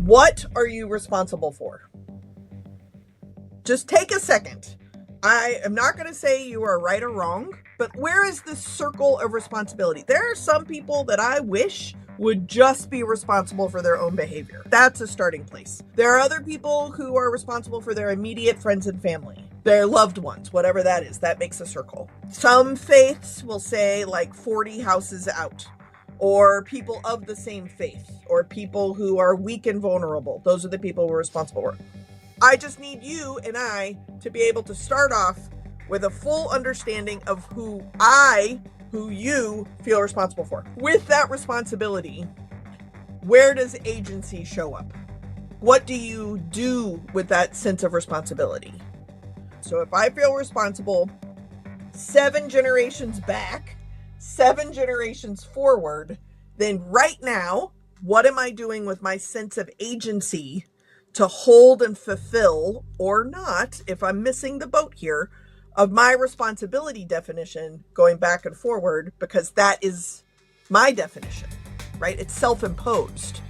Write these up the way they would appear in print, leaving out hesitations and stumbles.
What are you responsible for? Just take a second. I am not going to say you are right or wrong, but where is the circle of responsibility? There are some people that I wish would just be responsible for their own behavior. That's a starting place. There are other people who are responsible for their immediate friends and family, their loved ones, whatever that is. That makes a circle. Some faiths will say like 40 houses out, or people of the same faith, or people who are weak and vulnerable. Those are the people we're responsible for. I just need you and I to be able to start off with a full understanding of who you feel responsible for. With that responsibility, where does agency show up? What do you do with that sense of responsibility? So if I feel responsible 7 generations back, 7 generations forward, then right now, what am I doing with my sense of agency to hold and fulfill, or not, if I'm missing the boat here, of my responsibility definition going back and forward, because that is my definition, right? It's self-imposed.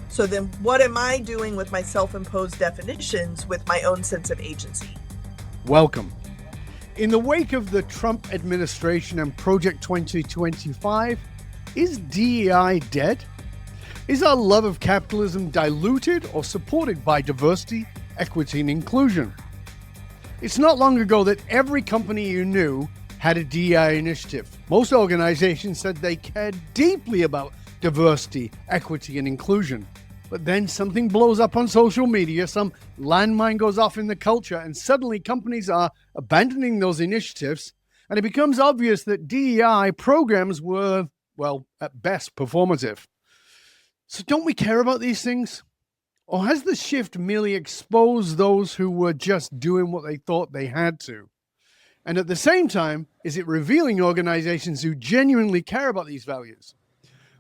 So then what am I doing with my self-imposed definitions with my own sense of agency? Welcome. In the wake of the Trump administration and Project 2025, is DEI dead? Is our love of capitalism diluted or supported by diversity, equity, and inclusion? It's not long ago that every company you knew had a DEI initiative. Most organizations said they cared deeply about diversity, equity, and inclusion. But then something blows up on social media, some landmine goes off in the culture, and suddenly companies are abandoning those initiatives, and it becomes obvious that DEI programs were, well, at best, performative. So don't we care about these things? Or has the shift merely exposed those who were just doing what they thought they had to? And at the same time, is it revealing organizations who genuinely care about these values?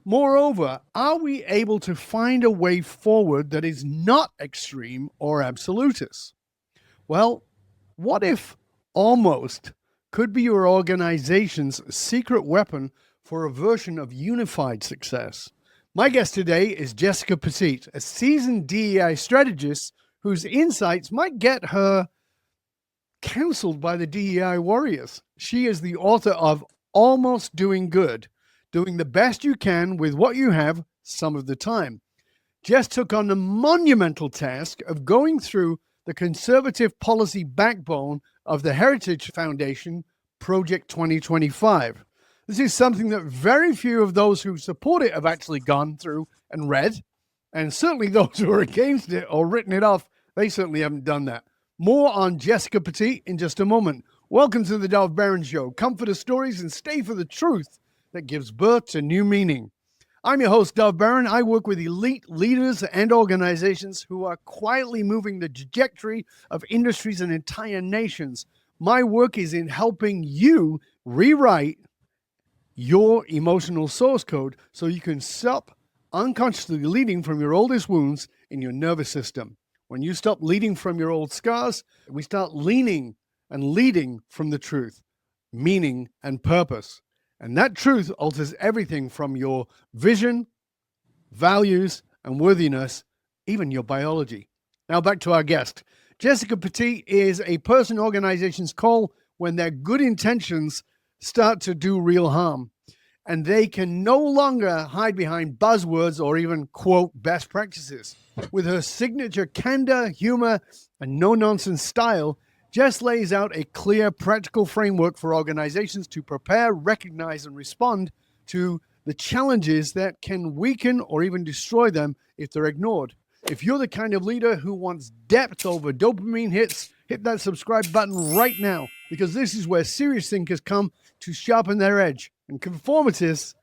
Moreover, are we able to find a way forward that is not extreme or absolutist? Well, what if almost could be your organization's secret weapon for a version of unified success? My guest today is Jessica Pettitt, a seasoned DEI strategist whose insights might get her counseled by the DEI warriors. She is the author of Almost Doing Good, Doing the Best You Can with What You Have Some of the Time. Jess took on the monumental task of going through the conservative policy backbone of the Heritage Foundation Project 2025. This is something that very few of those who support it have actually gone through and read. And certainly those who are against it or written it off, they certainly haven't done that. More on Jessica Pettitt in just a moment. Welcome to the Dov Baron Show. Come for the stories and stay for the truth that gives birth to new meaning. I'm your host, Dov Baron. I work with elite leaders and organizations who are quietly moving the trajectory of industries and entire nations. My work is in helping you rewrite your emotional source code so you can stop unconsciously leading from your oldest wounds in your nervous system. When you stop leading from your old scars, we start leaning and leading from the truth, meaning and purpose. And that truth alters everything from your vision, values, and worthiness, even your biology. Now back to our guest. Jessica Pettitt is a person organizations call when their good intentions start to do real harm, and they can no longer hide behind buzzwords or even quote best practices. With her signature candor, humor, and no-nonsense style, Jess lays out a clear, practical framework for organizations to prepare, recognize, and respond to the challenges that can weaken or even destroy them if they're ignored. If you're the kind of leader who wants depth over dopamine hits, hit that subscribe button right now, because this is where serious thinkers come to sharpen their edge and conformists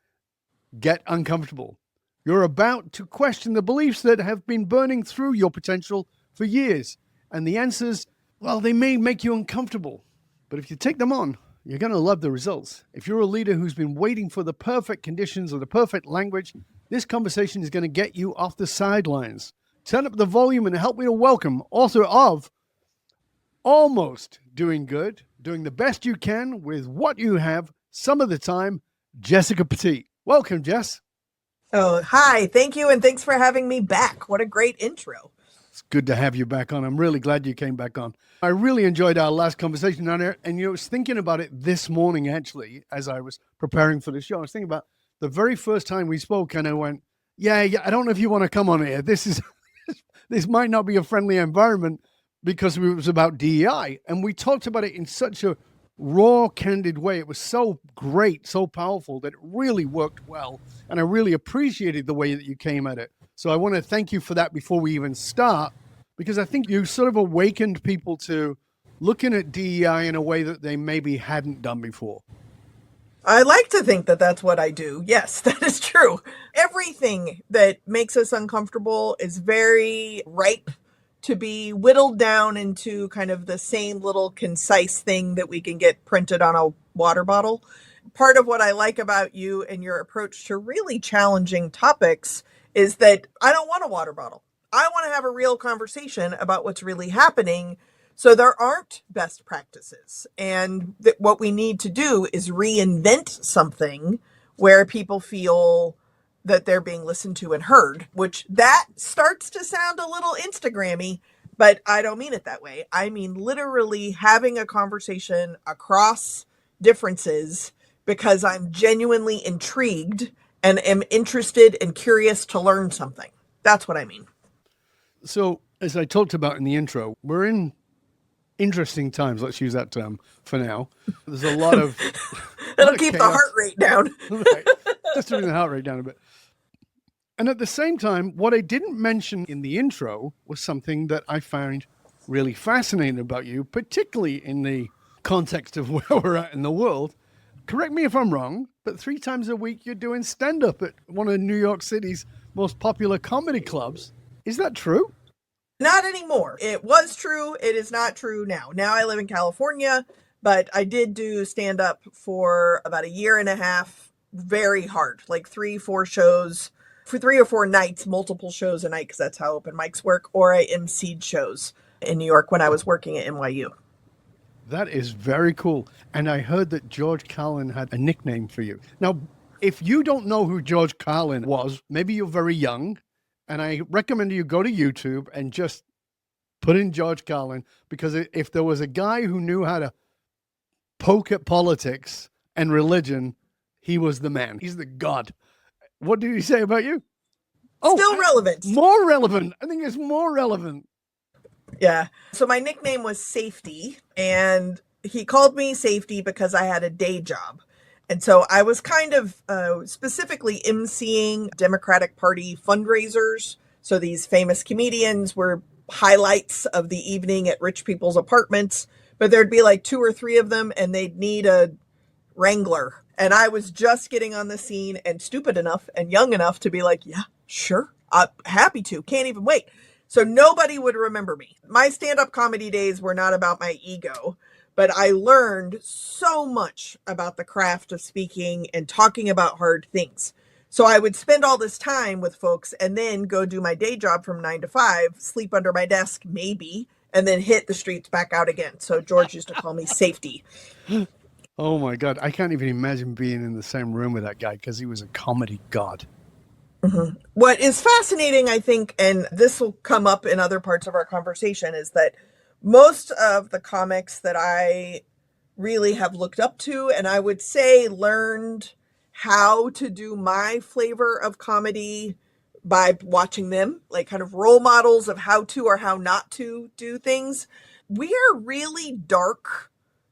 get uncomfortable. You're about to question the beliefs that have been burning through your potential for years. And the answers, well, they may make you uncomfortable, but if you take them on, you're going to love the results. If you're a leader who's been waiting for the perfect conditions or the perfect language, this conversation is going to get you off the sidelines. Turn up the volume and help me to welcome author of Almost Doing Good, Doing the Best You Can with What You Have Some of the Time, Jessica Pettitt. Welcome, Jess. Oh, hi. Thank you. And thanks for having me back. What a great intro. It's good to have you back on. I'm really glad you came back on. I really enjoyed our last conversation on air. And I was thinking about it this morning, actually, as I was preparing for the show. I was thinking about the very first time we spoke, and I went, yeah, I don't know if you want to come on here. This might not be a friendly environment because it was about DEI. And we talked about it in such a raw, candid way. It was so great, so powerful that it really worked well. And I really appreciated the way that you came at it. So I want to thank you for that before we even start, because I think you sort of awakened people to looking at DEI in a way that they maybe hadn't done before. I like to think that that's what I do. Yes, that is true. Everything that makes us uncomfortable is very ripe to be whittled down into kind of the same little concise thing that we can get printed on a water bottle. Part of what I like about you and your approach to really challenging topics is that I don't want a water bottle. I want to have a real conversation about what's really happening. So there aren't best practices. And what we need to do is reinvent something where people feel that they're being listened to and heard, which that starts to sound a little Instagrammy, but I don't mean it that way. I mean literally having a conversation across differences because I'm genuinely intrigued and am interested and curious to learn something. That's what I mean. So, as I talked about in the intro, we're in interesting times. Let's use that term for now. There's a lot of It'll keep the heart rate down. Right. Just to bring the heart rate down a bit. And at the same time, what I didn't mention in the intro was something that I found really fascinating about you, particularly in the context of where we're at in the world. Correct me if I'm wrong, but 3 times a week you're doing stand-up at one of New York City's most popular comedy clubs. Is that true? Not anymore. It was true. It is not true now. Now I live in California, but I did do stand-up for about a year and a half, very hard, like 3-4 shows for 3 or 4 nights, multiple shows a night, because that's how open mics work, or I emceed shows in New York when I was working at NYU. That is very cool. And I heard that George Carlin had a nickname for you. Now, if you don't know who George Carlin was, maybe you're very young, and I recommend you go to YouTube and just put in George Carlin, because if there was a guy who knew how to poke at politics and religion, he was the man. He's the god. What did he say about you? Still relevant. More relevant. I think it's more relevant. Yeah. So my nickname was Safety, and he called me Safety because I had a day job. And so I was kind of specifically emceeing Democratic Party fundraisers. So these famous comedians were highlights of the evening at rich people's apartments, but there'd be like 2 or 3 of them, and they'd need a wrangler. And I was just getting on the scene and stupid enough and young enough to be like, yeah, sure, I'm happy to, can't even wait. So nobody would remember me. My stand-up comedy days were not about my ego, but I learned so much about the craft of speaking and talking about hard things. So I would spend all this time with folks and then go do my day job from 9 to 5, sleep under my desk, maybe, and then hit the streets back out again. So George used to call me Safety. Oh my God. I can't even imagine being in the same room with that guy, because he was a comedy god. Mm-hmm. What is fascinating, I think, and this will come up in other parts of our conversation, is that most of the comics that I really have looked up to, and I would say learned how to do my flavor of comedy by watching them, like kind of role models of how to or how not to do things. We are really dark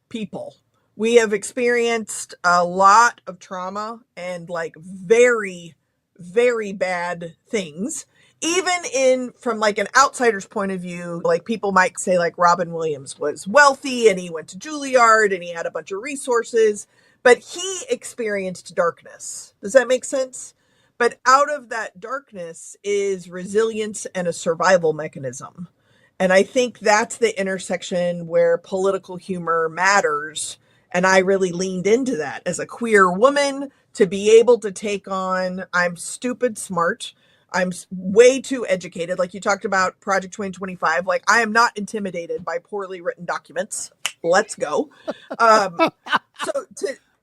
people. We have experienced a lot of trauma and like very, very bad things. Even from like an outsider's point of view, like people might say like Robin Williams was wealthy and he went to Juilliard and he had a bunch of resources, but he experienced darkness. Does that make sense? But out of that darkness is resilience and a survival mechanism. And I think that's the intersection where political humor matters. And I really leaned into that as a queer woman, to be able to take on, I'm stupid smart, I'm way too educated. Like you talked about Project 2025, like I am not intimidated by poorly written documents. Let's go. So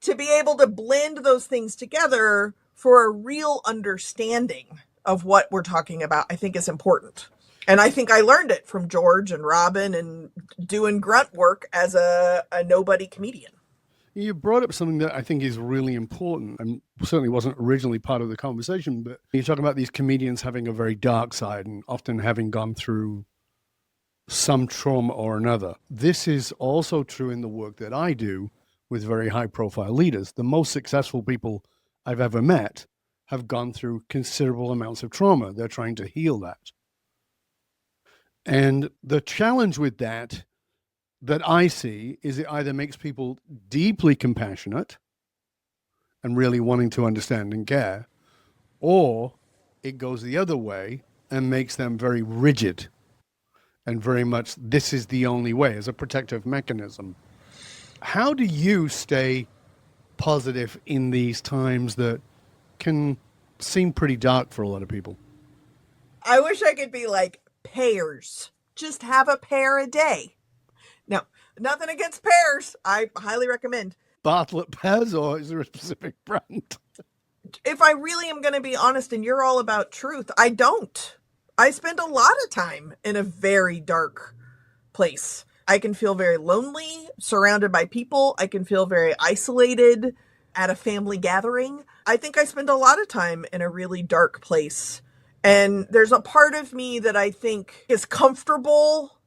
to be able to blend those things together for a real understanding of what we're talking about, I think is important. And I think I learned it from George and Robin and doing grunt work as a nobody comedian. You brought up something that I think is really important and certainly wasn't originally part of the conversation, but you talk about these comedians having a very dark side and often having gone through some trauma or another. This is also true in the work that I do with very high profile leaders. The most successful people I've ever met have gone through considerable amounts of trauma. They're trying to heal that. And the challenge with that I see is it either makes people deeply compassionate and really wanting to understand and care, or it goes the other way and makes them very rigid and very much this is the only way as a protective mechanism. How do you stay positive in these times that can seem pretty dark for a lot of people? I wish I could be like pears. Just have a pear a day. No, nothing against pears. I highly recommend. Bartlett pears, or is there a specific brand? If I really am going to be honest and you're all about truth, I don't. I spend a lot of time in a very dark place. I can feel very lonely, surrounded by people. I can feel very isolated at a family gathering. I think I spend a lot of time in a really dark place. And there's a part of me that I think is comfortable,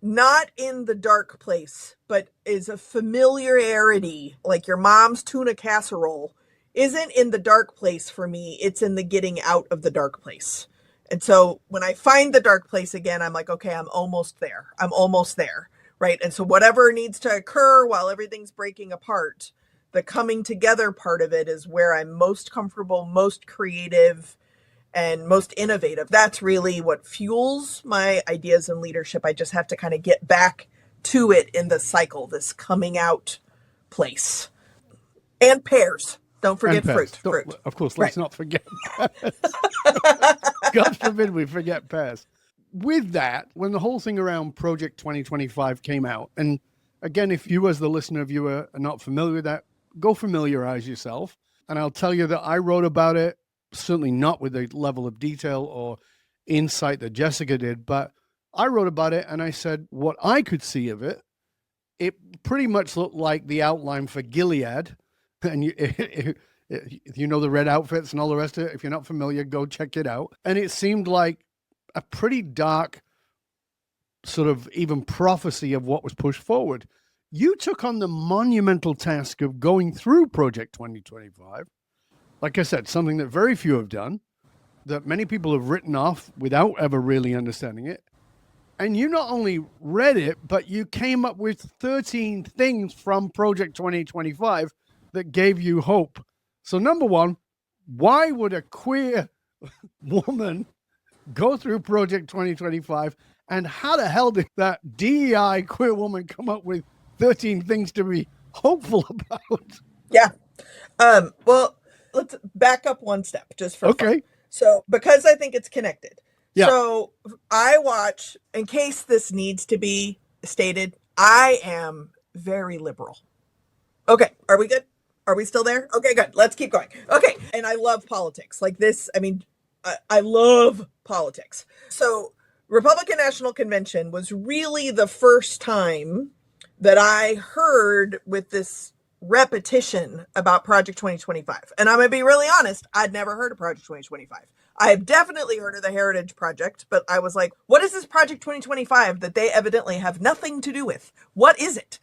not in the dark place, but is a familiarity, like your mom's tuna casserole, isn't in the dark place for me. It's in the getting out of the dark place. And so when I find the dark place again, I'm like, okay, I'm almost there. I'm almost there, right? And so whatever needs to occur while everything's breaking apart, the coming together part of it is where I'm most comfortable, most creative, and most innovative. That's really what fuels my ideas in leadership. I just have to kind of get back to it in the cycle, this coming out place. And pears. Don't forget fruit. Of course, let's not forget pears. God forbid we forget pears. With that, when the whole thing around Project 2025 came out, and again, if you as the listener, if you are not familiar with that, go familiarize yourself. And I'll tell you that I wrote about it, certainly not with the level of detail or insight that Jessica did, but I wrote about it and I said what I could see of it, it pretty much looked like the outline for Gilead. And you know the red outfits and all the rest of it. If you're not familiar, go check it out. And it seemed like a pretty dark sort of even prophecy of what was pushed forward. You took on the monumental task of going through Project 2025. Like I said, something that very few have done, that many people have written off without ever really understanding it. And you not only read it, but you came up with 13 things from Project 2025 that gave you hope. So number one, why would a queer woman go through Project 2025? And how the hell did that DEI queer woman come up with 13 things to be hopeful about? Yeah. Well, let's back up one step just for fun. So because I think it's connected. Yeah. So I watch, in case this needs to be stated, I am very liberal. Okay. Are we good? Are we still there? Okay, good. Let's keep going. Okay. And I love politics. Like this, I mean, I love politics. So Republican National Convention was really the first time that I heard with this repetition about Project 2025. And I'm going to be really honest, I'd never heard of Project 2025. I have definitely heard of the Heritage Project, but I was like, what is this Project 2025 that they evidently have nothing to do with? What is it?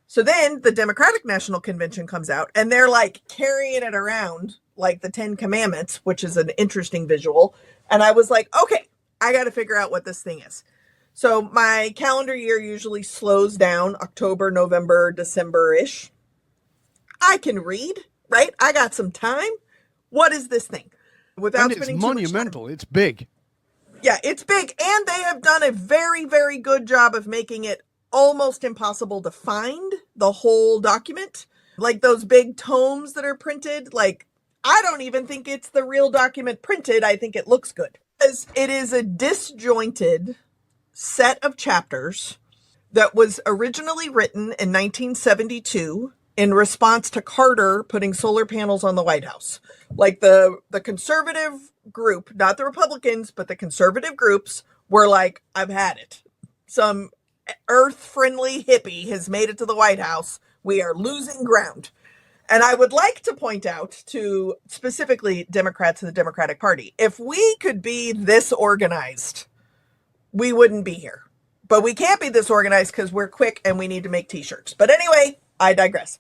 So then the Democratic National Convention comes out and they're like carrying it around like the 10 Commandments, which is an interesting visual. And I was like, okay, I got to figure out what this thing is. So my calendar year usually slows down October, November, December-ish. I can read, right? I got some time. What is this thing? Without and spending it's monumental. It's big. Yeah, it's big. And they have done a very, very good job of making it almost impossible to find the whole document. Like those big tomes that are printed, like I don't even think it's the real document printed. I think it looks good. It is a disjointed set of chapters that was originally written in 1972 in response to Carter putting solar panels on the White House. Like the conservative group, not the Republicans, but the conservative groups were like, I've had it. Some earth-friendly hippie has made it to the White House. We are losing ground. And I would like to point out to specifically Democrats and the Democratic Party, if we could be this organized, we wouldn't be here. But we can't be this organized because we're quick and we need to make t-shirts. But anyway, I digress.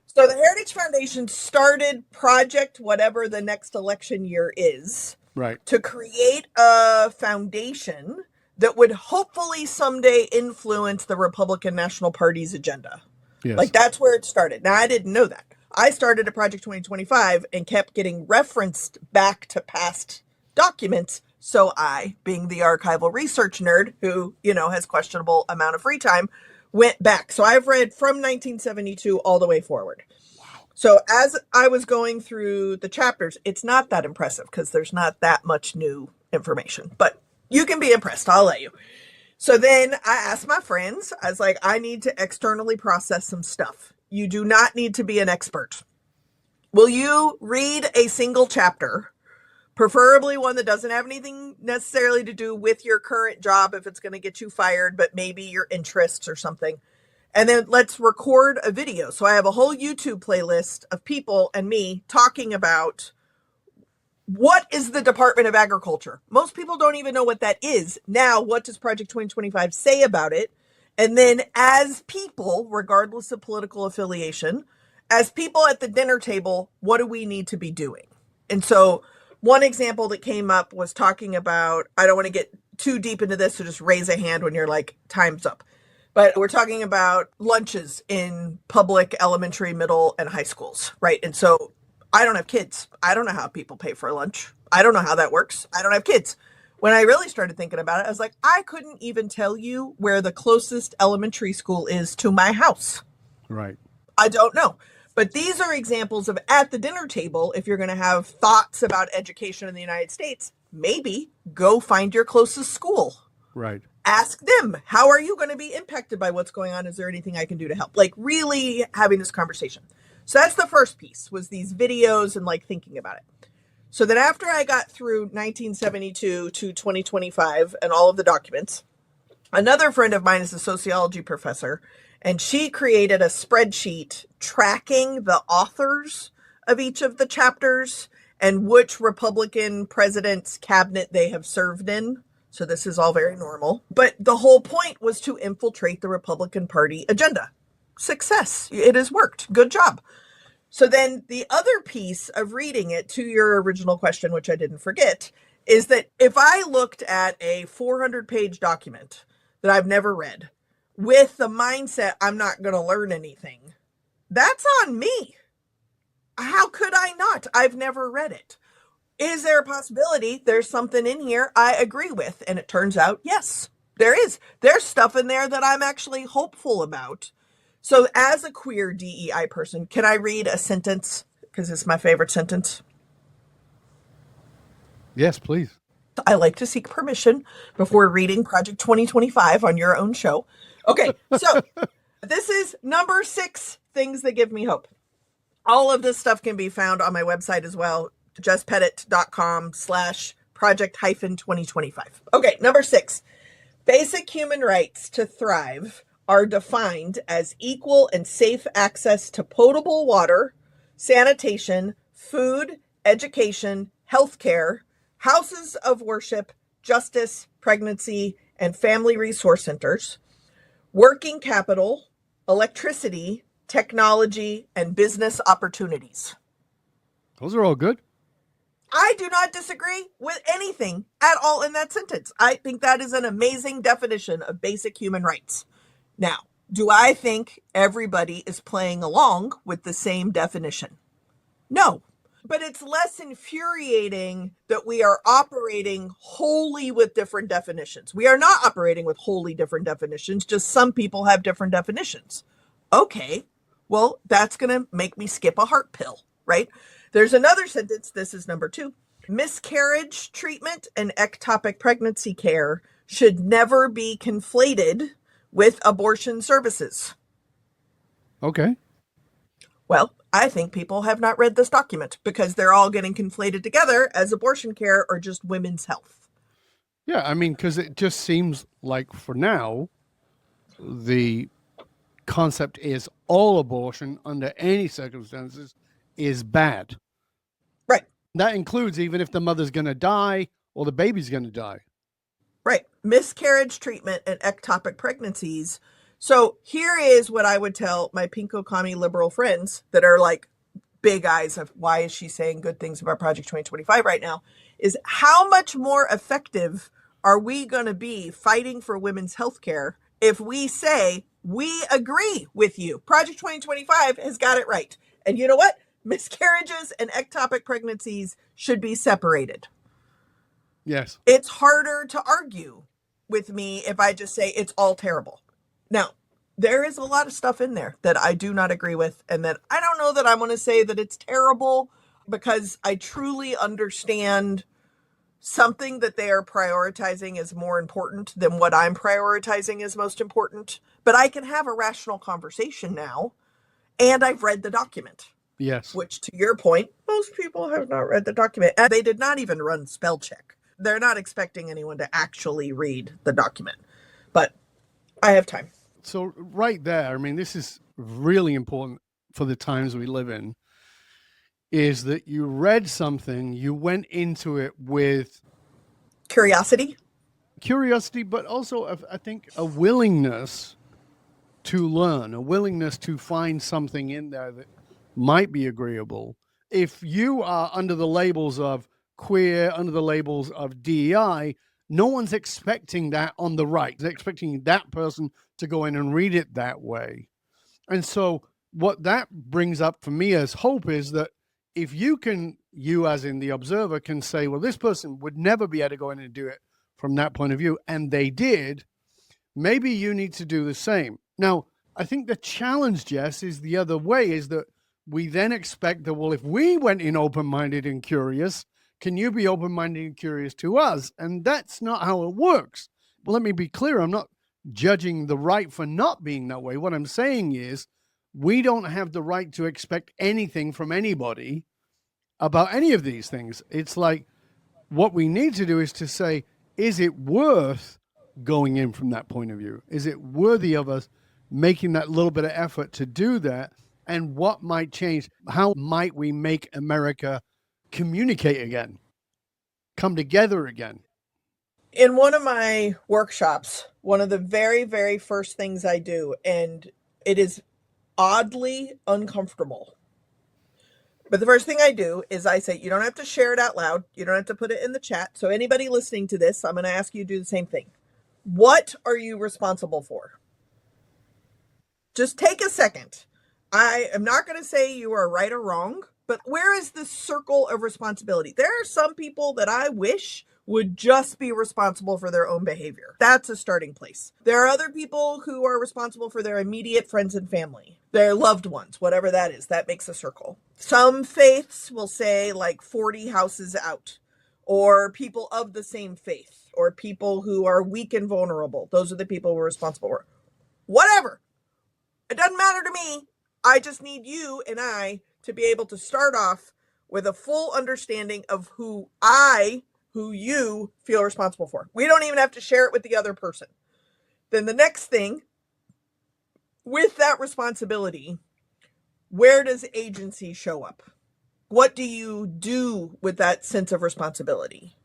So the Heritage Foundation started Project whatever the next election year is, right, to create a foundation that would hopefully someday influence the Republican National Party's agenda. yes. Like that's where it started. Now I didn't know that. I started at Project 2025 and kept getting referenced back to past documents. So I, being the archival research nerd who, has questionable amount of free time, went back. So I've read from 1972 all the way forward. Wow. So as I was going through the chapters, it's not that impressive because there's not that much new information, but you can be impressed. I'll let you. So then I asked my friends, I was like, I need to externally process some stuff. You do not need to be an expert. Will you read a single chapter, preferably one that doesn't have anything necessarily to do with your current job if it's going to get you fired, but maybe your interests or something. And then let's record a video. So I have a whole YouTube playlist of people and me talking about what is the Department of Agriculture. Most people don't even know what that is. Now, what does Project 2025 say about it? And then as people, regardless of political affiliation, as people at the dinner table, what do we need to be doing? And so one example that came up was talking about, I don't want to get too deep into this, so just raise a hand when you're like, time's up. But we're talking about lunches in public elementary, middle, and high schools, right? And so I don't have kids. I don't know how people pay for lunch. I don't know how that works. I don't have kids. When I really started thinking about it, I was like, I couldn't even tell you where the closest elementary school is to my house. Right. I don't know. But these are examples of at the dinner table, if you're going to have thoughts about education in the United States, maybe go find your closest school. Right. Ask them, how are you going to be impacted by what's going on? Is there anything I can do to help? Like really having this conversation. So that's the first piece, was these videos and like thinking about it. So then after I got through 1972 to 2025 and all of the documents, another friend of mine is a sociology professor, and she created a spreadsheet tracking the authors of each of the chapters and which Republican president's cabinet they have served in. So this is all very normal. But the whole point was to infiltrate the Republican Party agenda. Success. It has worked. Good job. So then the other piece of reading it, to your original question, which I didn't forget, is that if I looked at a 400-page document that I've never read with the mindset I'm not going to learn anything, that's on me. How could I not? I've never read it. Is there a possibility there's something in here I agree with? And it turns out, yes, there is. There's stuff in there that I'm actually hopeful about. So as a queer DEI person, can I read a sentence? Because it's my favorite sentence. Yes, please. I like to seek permission before reading Project 2025 on your own show. Okay, so this is number 6 things that give me hope. All of this stuff can be found on my website as well, justpettitt.com/project-2025. Okay, number 6. Basic human rights to thrive are defined as equal and safe access to potable water, sanitation, food, education, healthcare, houses of worship, justice, pregnancy, and family resource centers, working capital, electricity, technology, and business opportunities. Those are all good. I do not disagree with anything at all in that sentence. I think that is an amazing definition of basic human rights. Now, do I think everybody is playing along with the same definition? No, but it's less infuriating that we are operating wholly with different definitions. We are not operating with wholly different definitions, just some people have different definitions. Okay, well, that's going to make me skip a heart pill, right? There's another sentence, this is number 2. Miscarriage treatment and ectopic pregnancy care should never be conflated with abortion services. Okay. Well, I think people have not read this document because they're all getting conflated together as abortion care or just women's health. Yeah, I mean, because it just seems like for now, the concept is all abortion under any circumstances is bad. Right. That includes even if the mother's going to die or the baby's going to die. Right. Miscarriage treatment and ectopic pregnancies. So here is what I would tell my pinko commie liberal friends that are like big eyes of why is she saying good things about Project 2025 right now, is how much more effective are we going to be fighting for women's health care if we say we agree with you? Project 2025 has got it right. And you know what? Miscarriages and ectopic pregnancies should be separated. Yes. It's harder to argue with me if I just say it's all terrible. Now, there is a lot of stuff in there that I do not agree with, and that I don't know that I want to say that it's terrible, because I truly understand something that they are prioritizing is more important than what I'm prioritizing is most important. But I can have a rational conversation now, and I've read the document. Yes. Which, to your point, most people have not read the document. And they did not even run spell check. They're not expecting anyone to actually read the document. But I have time. So right there, I mean, this is really important for the times we live in, is that you read something, you went into it with curiosity, but also, I think, a willingness to learn, a willingness to find something in there that might be agreeable. If you are under the labels of queer, under the labels of DEI, no one's expecting that on the right. They're expecting that person to go in and read it that way. And so what that brings up for me as hope is that if you as in the observer, can say, well, this person would never be able to go in and do it from that point of view, and they did, maybe you need to do the same. Now, I think the challenge, Jess, is the other way, is that we then expect that, well, if we went in open-minded and curious, can you be open-minded and curious to us? And that's not how it works. But let me be clear. I'm not judging the right for not being that way. What I'm saying is we don't have the right to expect anything from anybody about any of these things. It's like what we need to do is to say, is it worth going in from that point of view? Is it worthy of us making that little bit of effort to do that? And what might change? How might we make America communicate again, come together again? In one of my workshops, one of the very, very first things I do, and it is oddly uncomfortable, but the first thing I do is I say, you don't have to share it out loud. You don't have to put it in the chat. So anybody listening to this, I'm going to ask you to do the same thing. What are you responsible for? Just take a second. I am not going to say you are right or wrong, but where is this circle of responsibility? There are some people that I wish would just be responsible for their own behavior. That's a starting place. There are other people who are responsible for their immediate friends and family, their loved ones, whatever that is. That makes a circle. Some faiths will say like 40 houses out, or people of the same faith, or people who are weak and vulnerable. Those are the people we're responsible for. Whatever. It doesn't matter to me. I just need you and I to be able to start off with a full understanding of who you feel responsible for. We don't even have to share it with the other person. Then the next thing, with that responsibility, where does agency show up? What do you do with that sense of responsibility?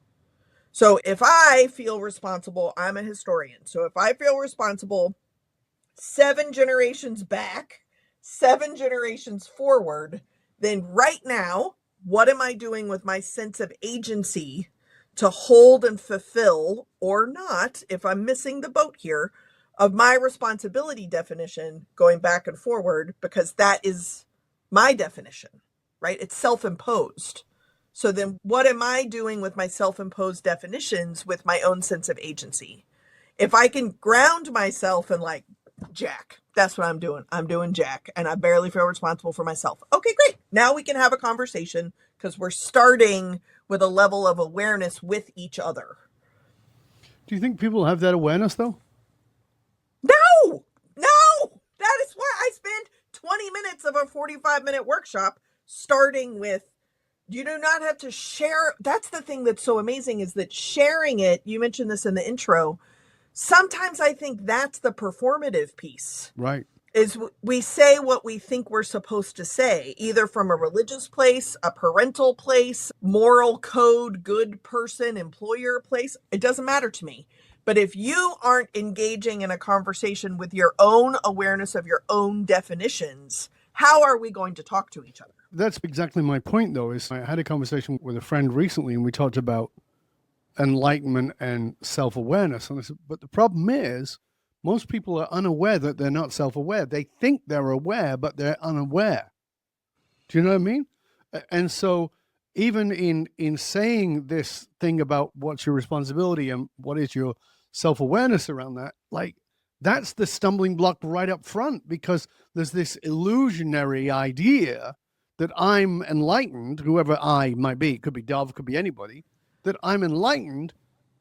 So if I feel responsible, I'm a historian. So if I feel responsible 7 generations back, 7 generations forward, then right now, what am I doing with my sense of agency to hold and fulfill, or not, if I'm missing the boat here, of my responsibility definition going back and forward, because that is my definition, right? It's self-imposed. So then what am I doing with my self-imposed definitions with my own sense of agency? If I can ground myself in like, Jack, that's what I'm doing. I'm doing Jack, and I barely feel responsible for myself. Okay, great. Now we can have a conversation because we're starting with a level of awareness with each other. Do you think people have that awareness, though? No. That is why I spend 20 minutes of a 45-minute workshop, starting with, you do not have to share. That's the thing that's so amazing, is that sharing it, you mentioned this in the intro, sometimes I think that's the performative piece. Right. Is we say what we think we're supposed to say, either from a religious place, a parental place, moral code, good person, employer place. It doesn't matter to me. But if you aren't engaging in a conversation with your own awareness of your own definitions, how are we going to talk to each other? That's exactly my point, though, is I had a conversation with a friend recently, and we talked about enlightenment and self-awareness. And I said, but the problem is, most people are unaware that they're not self-aware. They think they're aware, but they're unaware. Do you know what I mean? And so even in saying this thing about what's your responsibility and what is your self-awareness around that, like, that's the stumbling block right up front, because there's this illusionary idea that I'm enlightened, whoever I might be, it could be Dove, could be anybody, that I'm enlightened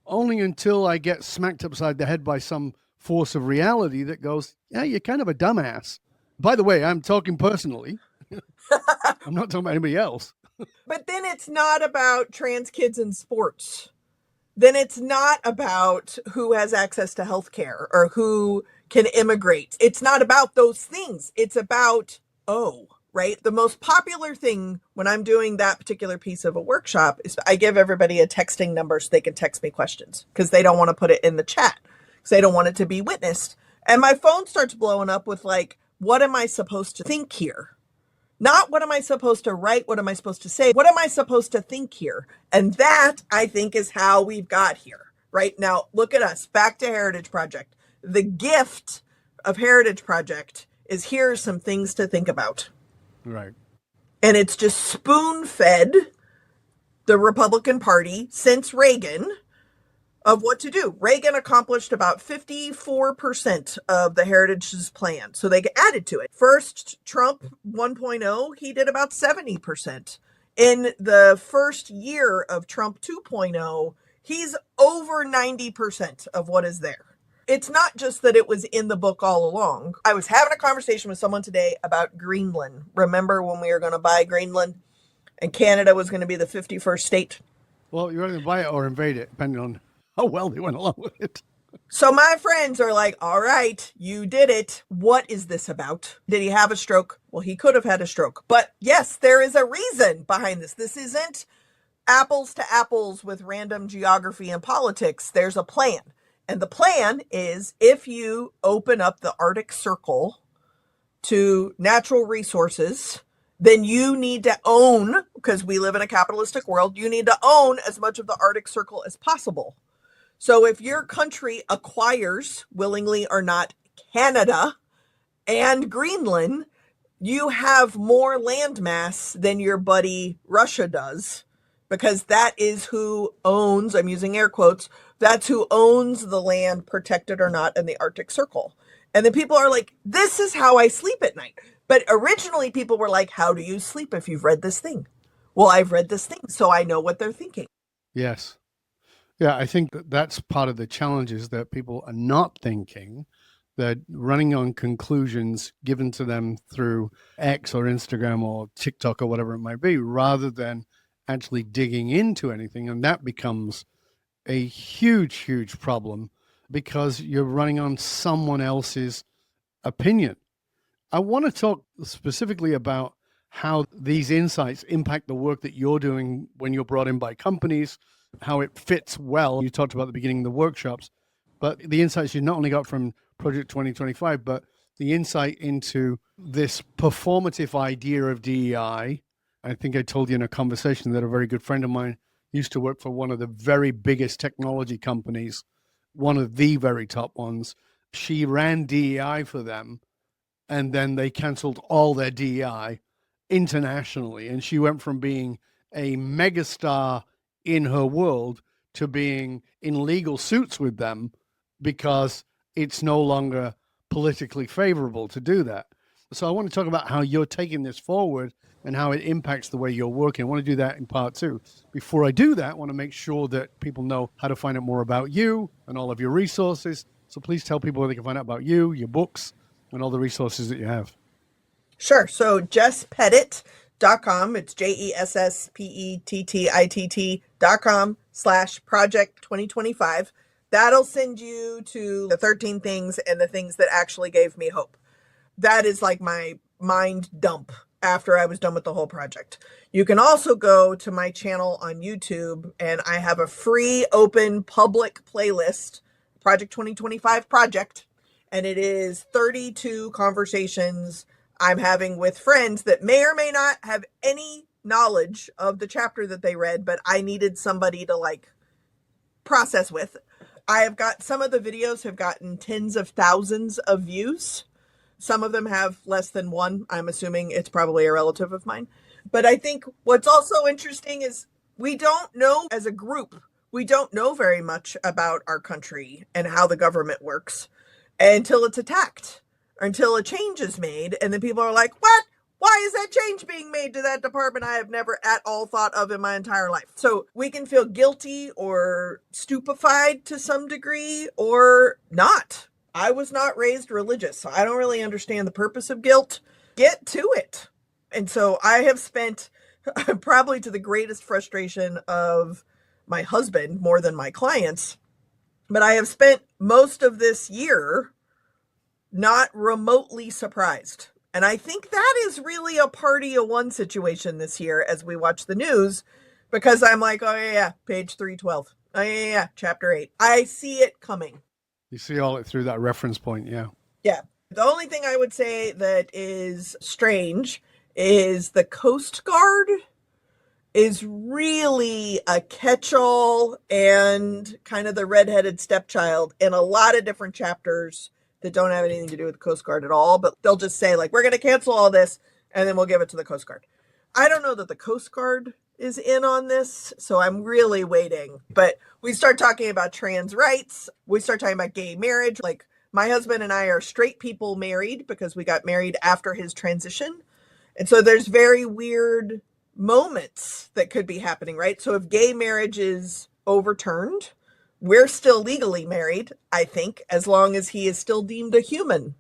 only until I get smacked upside the head by some force of reality that goes, yeah, you're kind of a dumbass. By the way, I'm talking personally. I'm not talking about anybody else. But then it's not about trans kids in sports. Then it's not about who has access to healthcare or who can immigrate. It's not about those things. It's about, right? The most popular thing when I'm doing that particular piece of a workshop is I give everybody a texting number so they can text me questions, because they don't want to put it in the chat, because they don't want it to be witnessed. And my phone starts blowing up with like, what am I supposed to think here? Not what am I supposed to write? What am I supposed to say? What am I supposed to think here? And that, I think, is how we've got here. Right now, look at us. Back to Heritage Project. The gift of Heritage Project is, here's some things to think about. Right. And it's just spoon-fed the Republican Party since Reagan of what to do. Reagan accomplished about 54% of the Heritage's plan, so they added to it. First, Trump 1.0, he did about 70%. In the first year of Trump 2.0, he's over 90% of what is there. It's not just that it was in the book all along. I was having a conversation with someone today about Greenland. Remember when we were going to buy Greenland and Canada was going to be the 51st state? Well, you're going to buy it or invade it, depending on how well they went along with it. So my friends are like, all right, you did it. What is this about? Did he have a stroke? Well, he could have had a stroke. But yes, there is a reason behind this. This isn't apples to apples with random geography and politics. There's a plan. And the plan is, if you open up the Arctic Circle to natural resources, then you need to own, because we live in a capitalistic world, you need to own as much of the Arctic Circle as possible. So if your country acquires, willingly or not, Canada and Greenland, you have more landmass than your buddy Russia does, because that is who owns, I'm using air quotes, that's who owns the land, protected or not, in the Arctic Circle. And then people are like, this is how I sleep at night. But originally people were like, how do you sleep if you've read this thing? Well, I've read this thing, so I know what they're thinking. Yes. Yeah, I think that's part of the challenge, is that people are not thinking. They're running on conclusions given to them through X or Instagram or TikTok or whatever it might be, rather than actually digging into anything. And that becomes a huge, huge problem, because you're running on someone else's opinion. I want to talk specifically about how these insights impact the work that you're doing when you're brought in by companies, how it fits well. You talked about at the beginning of the workshops, but the insights you not only got from Project 2025, but the insight into this performative idea of DEI. I think I told you in a conversation that a very good friend of mine used to work for one of the very biggest technology companies, one of the very top ones. She ran DEI for them, and then they canceled all their DEI internationally. And she went from being a megastar in her world to being in legal suits with them, because it's no longer politically favorable to do that. So I want to talk about how you're taking this forward and how it impacts the way you're working. I want to do that in part 2. Before I do that, I want to make sure that people know how to find out more about you and all of your resources. So please tell people where they can find out about you, your books, and all the resources that you have. Sure. So JessPettitt.com. It's JESSPETTITT.com/project 2025. That'll send you to the 13 things and the things that actually gave me hope. That is like my mind dump after I was done with the whole project. You can also go to my channel on YouTube, and I have a free open public playlist, Project 2025 Project, and it is 32 conversations I'm having with friends that may or may not have any knowledge of the chapter that they read, but I needed somebody to like process with. I have got, some of the videos have gotten tens of thousands of views. Some of them have less than one. I'm assuming it's probably a relative of mine. But I think what's also interesting is we don't know, as a group, we don't know very much about our country and how the government works until it's attacked, or until a change is made. And then people are like, what? Why is that change being made to that department I have never at all thought of in my entire life? So we can feel guilty or stupefied to some degree or not. I was not raised religious, so I don't really understand the purpose of guilt. Get to it. And so I have spent, probably to the greatest frustration of my husband more than my clients, but I have spent most of this year not remotely surprised. And I think that is really a party of one situation this year as we watch the news, because I'm like, oh yeah, page 312. Oh yeah, chapter 8. I see it coming. You see all it through that reference point, yeah. Yeah. The only thing I would say that is strange is the Coast Guard is really a catch-all and kind of the redheaded stepchild in a lot of different chapters that don't have anything to do with the Coast Guard at all, but they'll just say like, we're going to cancel all this and then we'll give it to the Coast Guard. I don't know that the Coast Guard is in on this, so I'm really waiting. But we start talking about trans rights. We start talking about gay marriage. Like, my husband and I are straight people married because we got married after his transition. And so there's very weird moments that could be happening, right? So if gay marriage is overturned, we're still legally married, I think, as long as he is still deemed a human,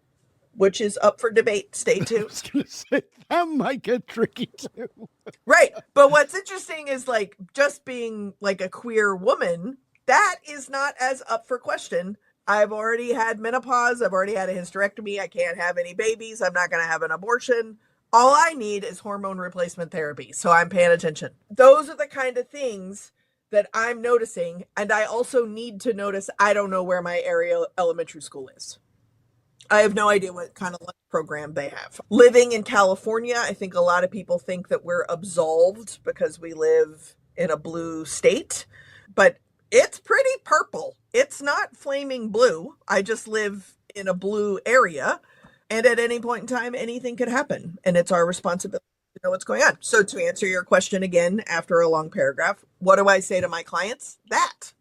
which is up for debate. Stay tuned. I was going to say, that might get tricky too. Right. But what's interesting is like just being like a queer woman, that is not as up for question. I've already had menopause. I've already had a hysterectomy. I can't have any babies. I'm not going to have an abortion. All I need is hormone replacement therapy. So I'm paying attention. Those are the kind of things that I'm noticing. And I also need to notice, I don't know where my area elementary school is. I have no idea what kind of lunch program they have. Living in California, I think a lot of people think that we're absolved because we live in a blue state, but it's pretty purple. It's not flaming blue. I just live in a blue area, and at any point in time, anything could happen, and it's our responsibility to know what's going on. So to answer your question again, after a long paragraph, what do I say to my clients? That.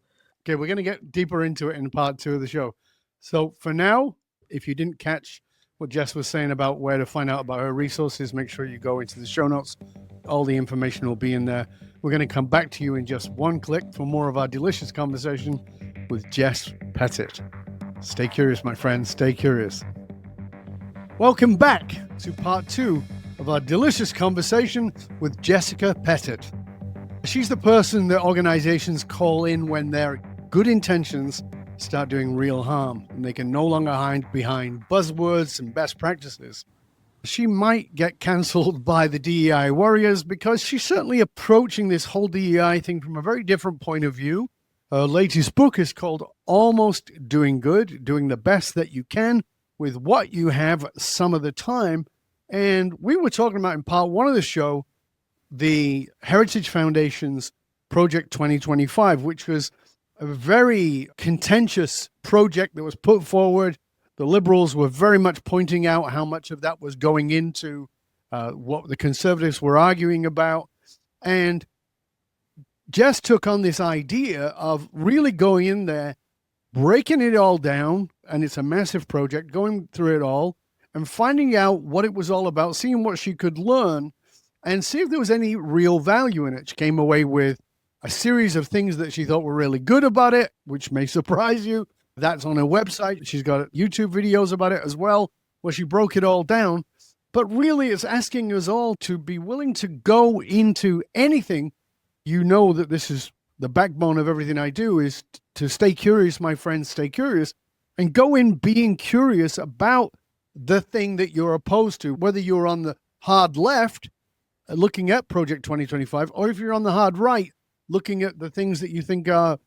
Okay, we're going to get deeper into it in part 2 of the show. So for now, if you didn't catch what Jess was saying about where to find out about her resources, make sure you go into the show notes. All the information will be in there. We're going to come back to you in just one click for more of our delicious conversation with Jess Pettitt. Stay curious, my friends. Stay curious. Welcome back to part 2 of our delicious conversation with Jessica Pettitt. She's the person that organizations call in when their good intentions start doing real harm, and they can no longer hide behind buzzwords and best practices. She might get cancelled by the DEI warriors because she's certainly approaching this whole DEI thing from a very different point of view. Her latest book is called Almost Doing Good, Doing the Best That You Can with What You Have Some of the Time. And we were talking about in part 1 of the show, the Heritage Foundation's Project 2025, which was a very contentious project that was put forward. The Liberals were very much pointing out how much of that was going into what the Conservatives were arguing about. And Jess took on this idea of really going in there, breaking it all down, and it's a massive project, going through it all and finding out what it was all about, seeing what she could learn and see if there was any real value in it. She came away with a series of things that she thought were really good about it, which may surprise you. That's on her website. She's got YouTube videos about it as well, where she broke it all down. But really, it's asking us all to be willing to go into anything. You know that this is the backbone of everything I do, is to stay curious, my friends, stay curious, and go in being curious about the thing that you're opposed to, whether you're on the hard left looking at Project 2025, or if you're on the hard right looking at the things that you think are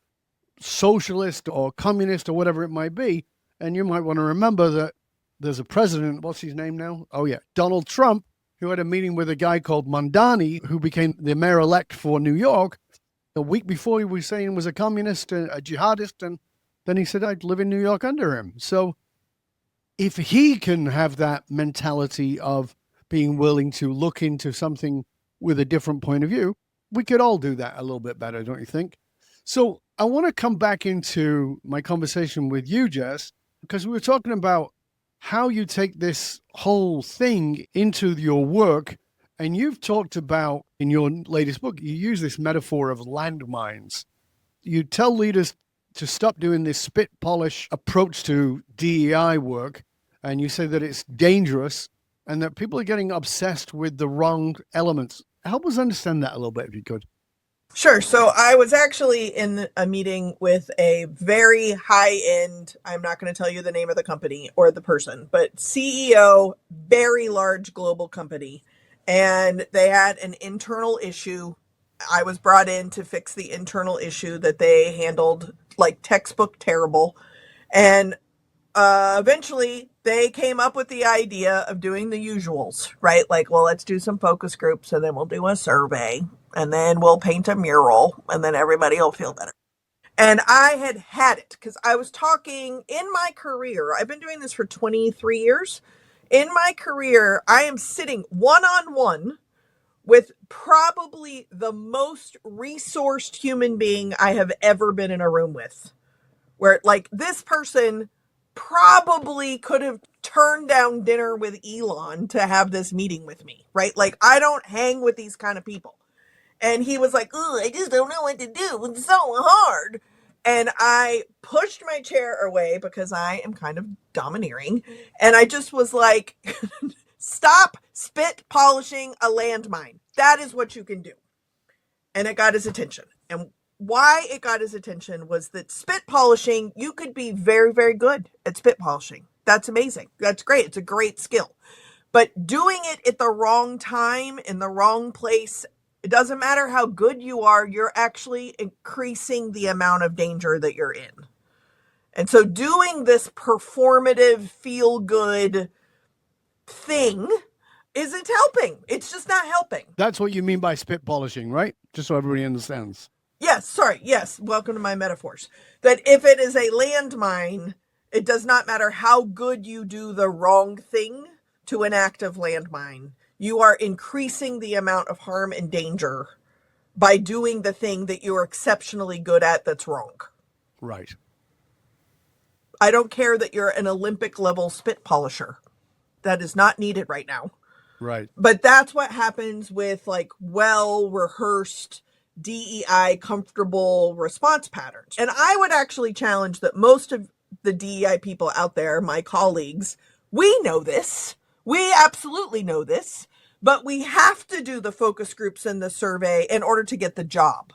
socialist or communist or whatever it might be. And you might want to remember that there's a president, what's his name now? Oh, yeah, Donald Trump, who had a meeting with a guy called Mondani, who became the mayor-elect for New York. A week before, he was saying he was a communist, a jihadist, and then he said, I'd live in New York under him. So if he can have that mentality of being willing to look into something with a different point of view, we could all do that a little bit better, don't you think? So I want to come back into my conversation with you, Jess, because we were talking about how you take this whole thing into your work. And you've talked about, in your latest book, you use this metaphor of landmines. You tell leaders to stop doing this spit polish approach to DEI work. And you say that it's dangerous and that people are getting obsessed with the wrong elements. Help us understand that a little bit, if you could. Sure. So I was actually in a meeting with a very high-end, I'm not going to tell you the name of the company or the person, but CEO, very large global company. And they had an internal issue. I was brought in to fix the internal issue that they handled like textbook terrible. And eventually they came up with the idea of doing the usuals, right? Like, well, let's do some focus groups and then we'll do a survey and then we'll paint a mural and then everybody will feel better. And I had it because I was talking in my career. I've been doing this for 23 years. In my career, I am sitting one-on-one with probably the most resourced human being I have ever been in a room with. Where, like, this person probably could have turned down dinner with Elon to have this meeting with me, right? Like, I don't hang with these kind of people. And he was like, oh, I just don't know what to do. It's so hard. And I pushed my chair away because I am kind of domineering. And I just was like, stop spit polishing a landmine. That is what you can do. And it got his attention. And why it got his attention was that spit polishing, you could be very, very good at spit polishing. That's amazing. That's great. It's a great skill. But doing it at the wrong time, in the wrong place, it doesn't matter how good you are, you're actually increasing the amount of danger that you're in. And so doing this performative, feel-good thing isn't helping. It's just not helping. That's what you mean by spit polishing, right? Just so everybody understands. Yes, sorry. Yes, welcome to my metaphors. That if it is a landmine, it does not matter how good you do the wrong thing to an active landmine. You are increasing the amount of harm and danger by doing the thing that you're exceptionally good at that's wrong. Right. I don't care that you're an Olympic level spit polisher. That is not needed right now. Right. But that's what happens with like well-rehearsed DEI comfortable response patterns. And I would actually challenge that most of the DEI people out there, my colleagues, we know this. We absolutely know this, but we have to do the focus groups and the survey in order to get the job.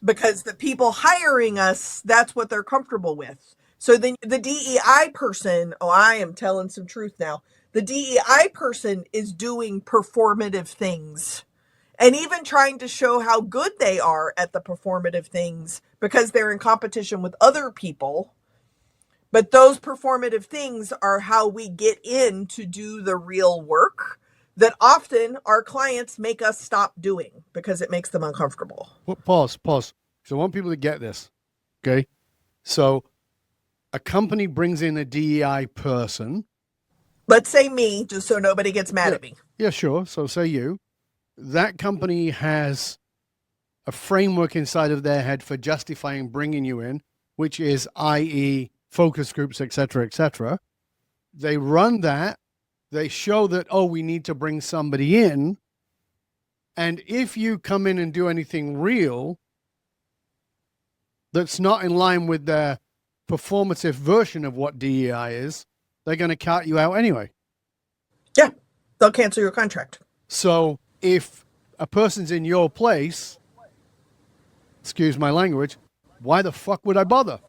Because the people hiring us, that's what they're comfortable with. So then the DEI person, oh, I am telling some truth now. The DEI person is doing performative things and even trying to show how good they are at the performative things because they're in competition with other people. But those performative things are how we get in to do the real work that often our clients make us stop doing because it makes them uncomfortable. Well, pause. So I want people to get this, okay? So a company brings in a DEI person. Let's say me, just so nobody gets mad at me. Yeah, sure. So say you. That company has a framework inside of their head for justifying bringing you in, which is i.e. focus groups, et cetera. They run that. They show that, oh, we need to bring somebody in. And if you come in and do anything real that's not in line with their performative version of what DEI is, they're going to cut you out anyway. Yeah. They'll cancel your contract. So if a person's in your place, excuse my language, why the fuck would I bother?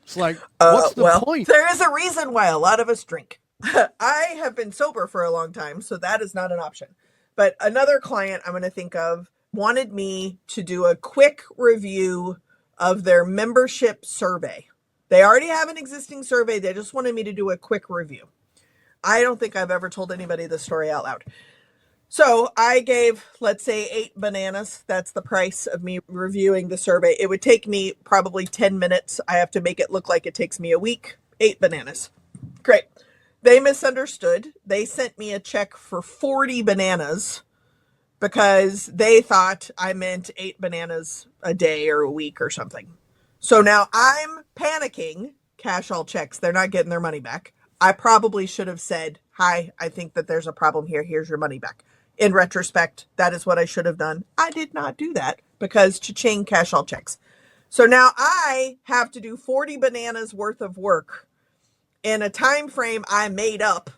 It's like, what's the Well, point? there is a reason why a lot of us drink. I have been sober for a long time, so that is not an option. But another client I'm going to think of wanted me to do a quick review of their membership survey. They already have an existing survey. They just wanted me to do a quick review. I don't think I've ever told anybody this story out loud. So I gave, let's say, 8 bananas. That's the price of me reviewing the survey. It would take me probably 10 minutes. I have to make it look like it takes me a week. 8 bananas. Great. They misunderstood. They sent me a check for 40 bananas because they thought I meant 8 bananas a day or a week or something. So now I'm panicking. Cash all checks. They're not getting their money back. I probably should have said, hi, I think that there's a problem here. Here's your money back. In retrospect, that is what I should have done. I did not do that because cha-ching, cash all checks. So now I have to do 40 bananas worth of work in a time frame I made up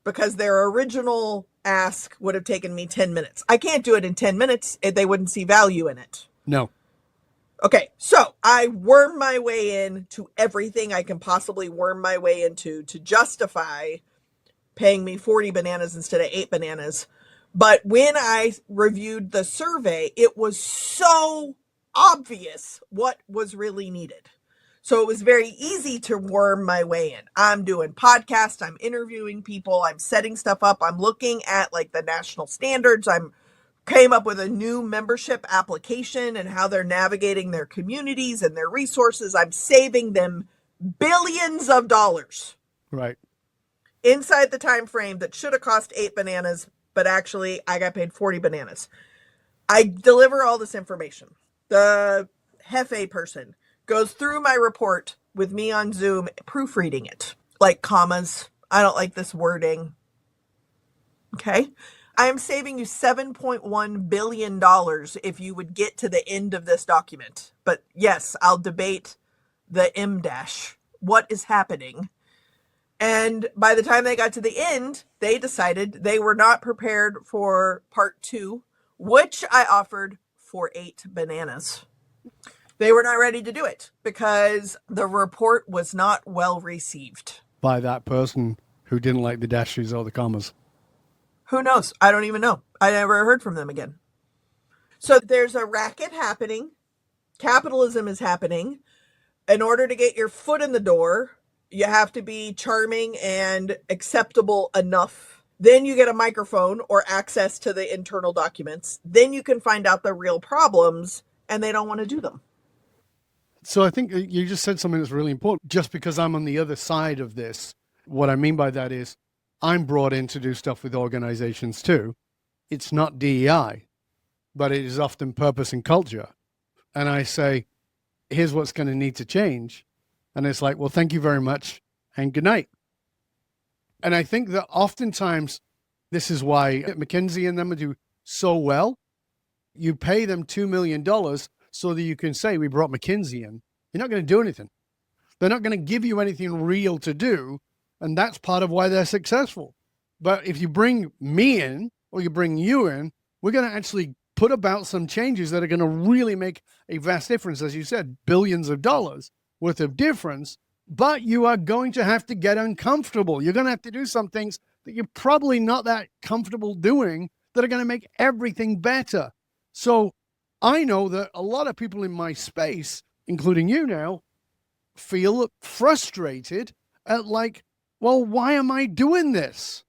because their original ask would have taken me 10 minutes. I can't do it in 10 minutes. They wouldn't see value in it. No. Okay, so I worm my way into everything I can possibly worm my way into to justify paying me 40 bananas instead of 8 bananas. But when I reviewed the survey, it was so obvious what was really needed. So it was very easy to worm my way in. I'm doing podcasts, I'm interviewing people, I'm setting stuff up, I'm looking at like the national standards, I'm came up with a new membership application and how they're navigating their communities and their resources. I'm saving them billions of dollars. Right. Inside the time frame that should have cost 8 bananas, but actually I got paid 40 bananas. I deliver all this information. The Hefe person goes through my report with me on Zoom, proofreading it. Like commas. I don't like this wording. Okay. I am saving you $7.1 billion if you would get to the end of this document. But yes, I'll debate the M dash. What is happening? And by the time they got to the end, they decided they were not prepared for part 2, which I offered for 8 bananas. They were not ready to do it because the report was not well received. By that person who didn't like the dashes or the commas. Who knows? I don't even know. I never heard from them again. So there's a racket happening. Capitalism is happening. In order to get your foot in the door, you have to be charming and acceptable enough. Then you get a microphone or access to the internal documents. Then you can find out the real problems, and they don't want to do them. So I think you just said something that's really important. Just because I'm on the other side of this, what I mean by that is I'm brought in to do stuff with organizations too. It's not DEI, but it is often purpose and culture. And I say, here's what's going to need to change. And it's like, well, thank you very much and good night. And I think that oftentimes this is why McKinsey and them do so well. You pay them $2 million so that you can say, we brought McKinsey in. You're not going to do anything. They're not going to give you anything real to do. And that's part of why they're successful. But if you bring me in or you bring you in, we're going to actually put about some changes that are going to really make a vast difference. As you said, billions of dollars worth of difference. But you are going to have to get uncomfortable. You're going to have to do some things that you're probably not that comfortable doing that are going to make everything better. So I know that a lot of people in my space, including you now, feel frustrated at like, well, why am I doing this?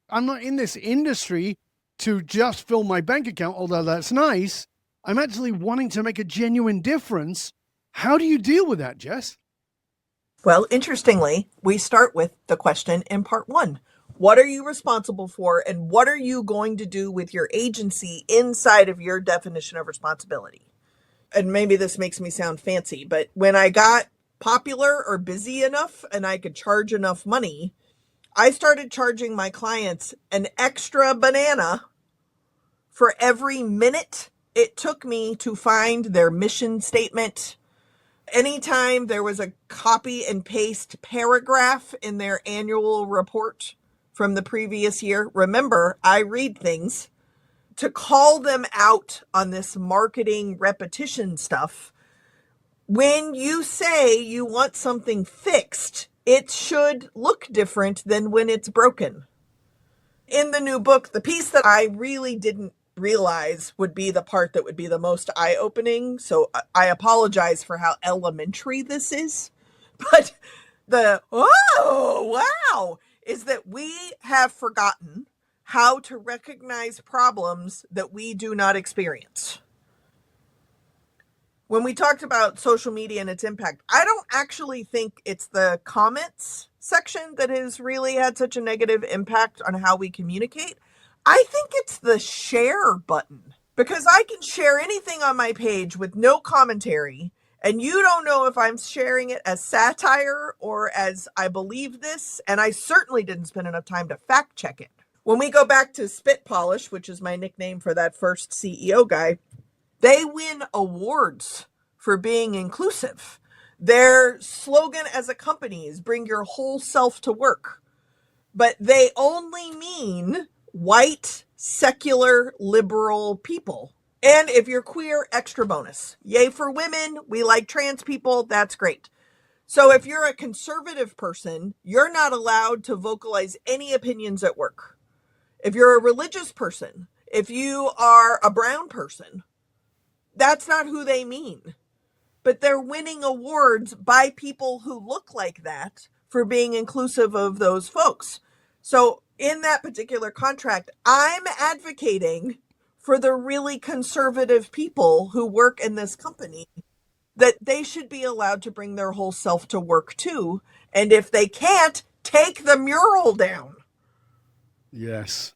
I'm not in this industry to just fill my bank account, although that's nice. I'm actually wanting to make a genuine difference. How do you deal with that, Jess? Well, interestingly, we start with the question in part 1. What are you responsible for, and what are you going to do with your agency inside of your definition of responsibility? And maybe this makes me sound fancy, but when I got popular or busy enough and I could charge enough money, I started charging my clients an extra banana for every minute it took me to find their mission statement. Anytime there was a copy and paste paragraph in their annual report from the previous year. Remember, I read things. To call them out on this marketing repetition stuff, when you say you want something fixed, it should look different than when it's broken. In the new book, the piece that I really didn't realize would be the part that would be the most eye-opening, so I apologize for how elementary this is, but the, oh, wow, is that we have forgotten how to recognize problems that we do not experience. When we talked about social media and its impact, I don't actually think it's the comments section that has really had such a negative impact on how we communicate. I think it's the share button, because I can share anything on my page with no commentary, and you don't know if I'm sharing it as satire or as I believe this, and I certainly didn't spend enough time to fact check it. When we go back to Spit Polish, which is my nickname for that first CEO guy, they win awards for being inclusive. Their slogan as a company is bring your whole self to work. But they only mean white, secular, liberal people. And if you're queer, extra bonus. Yay for women. We like trans people. That's great. So if you're a conservative person, you're not allowed to vocalize any opinions at work. If you're a religious person, if you are a brown person, that's not who they mean. But they're winning awards by people who look like that for being inclusive of those folks. So in that particular contract, I'm advocating for the really conservative people who work in this company, that they should be allowed to bring their whole self to work too. And if they can't, take the mural down. Yes.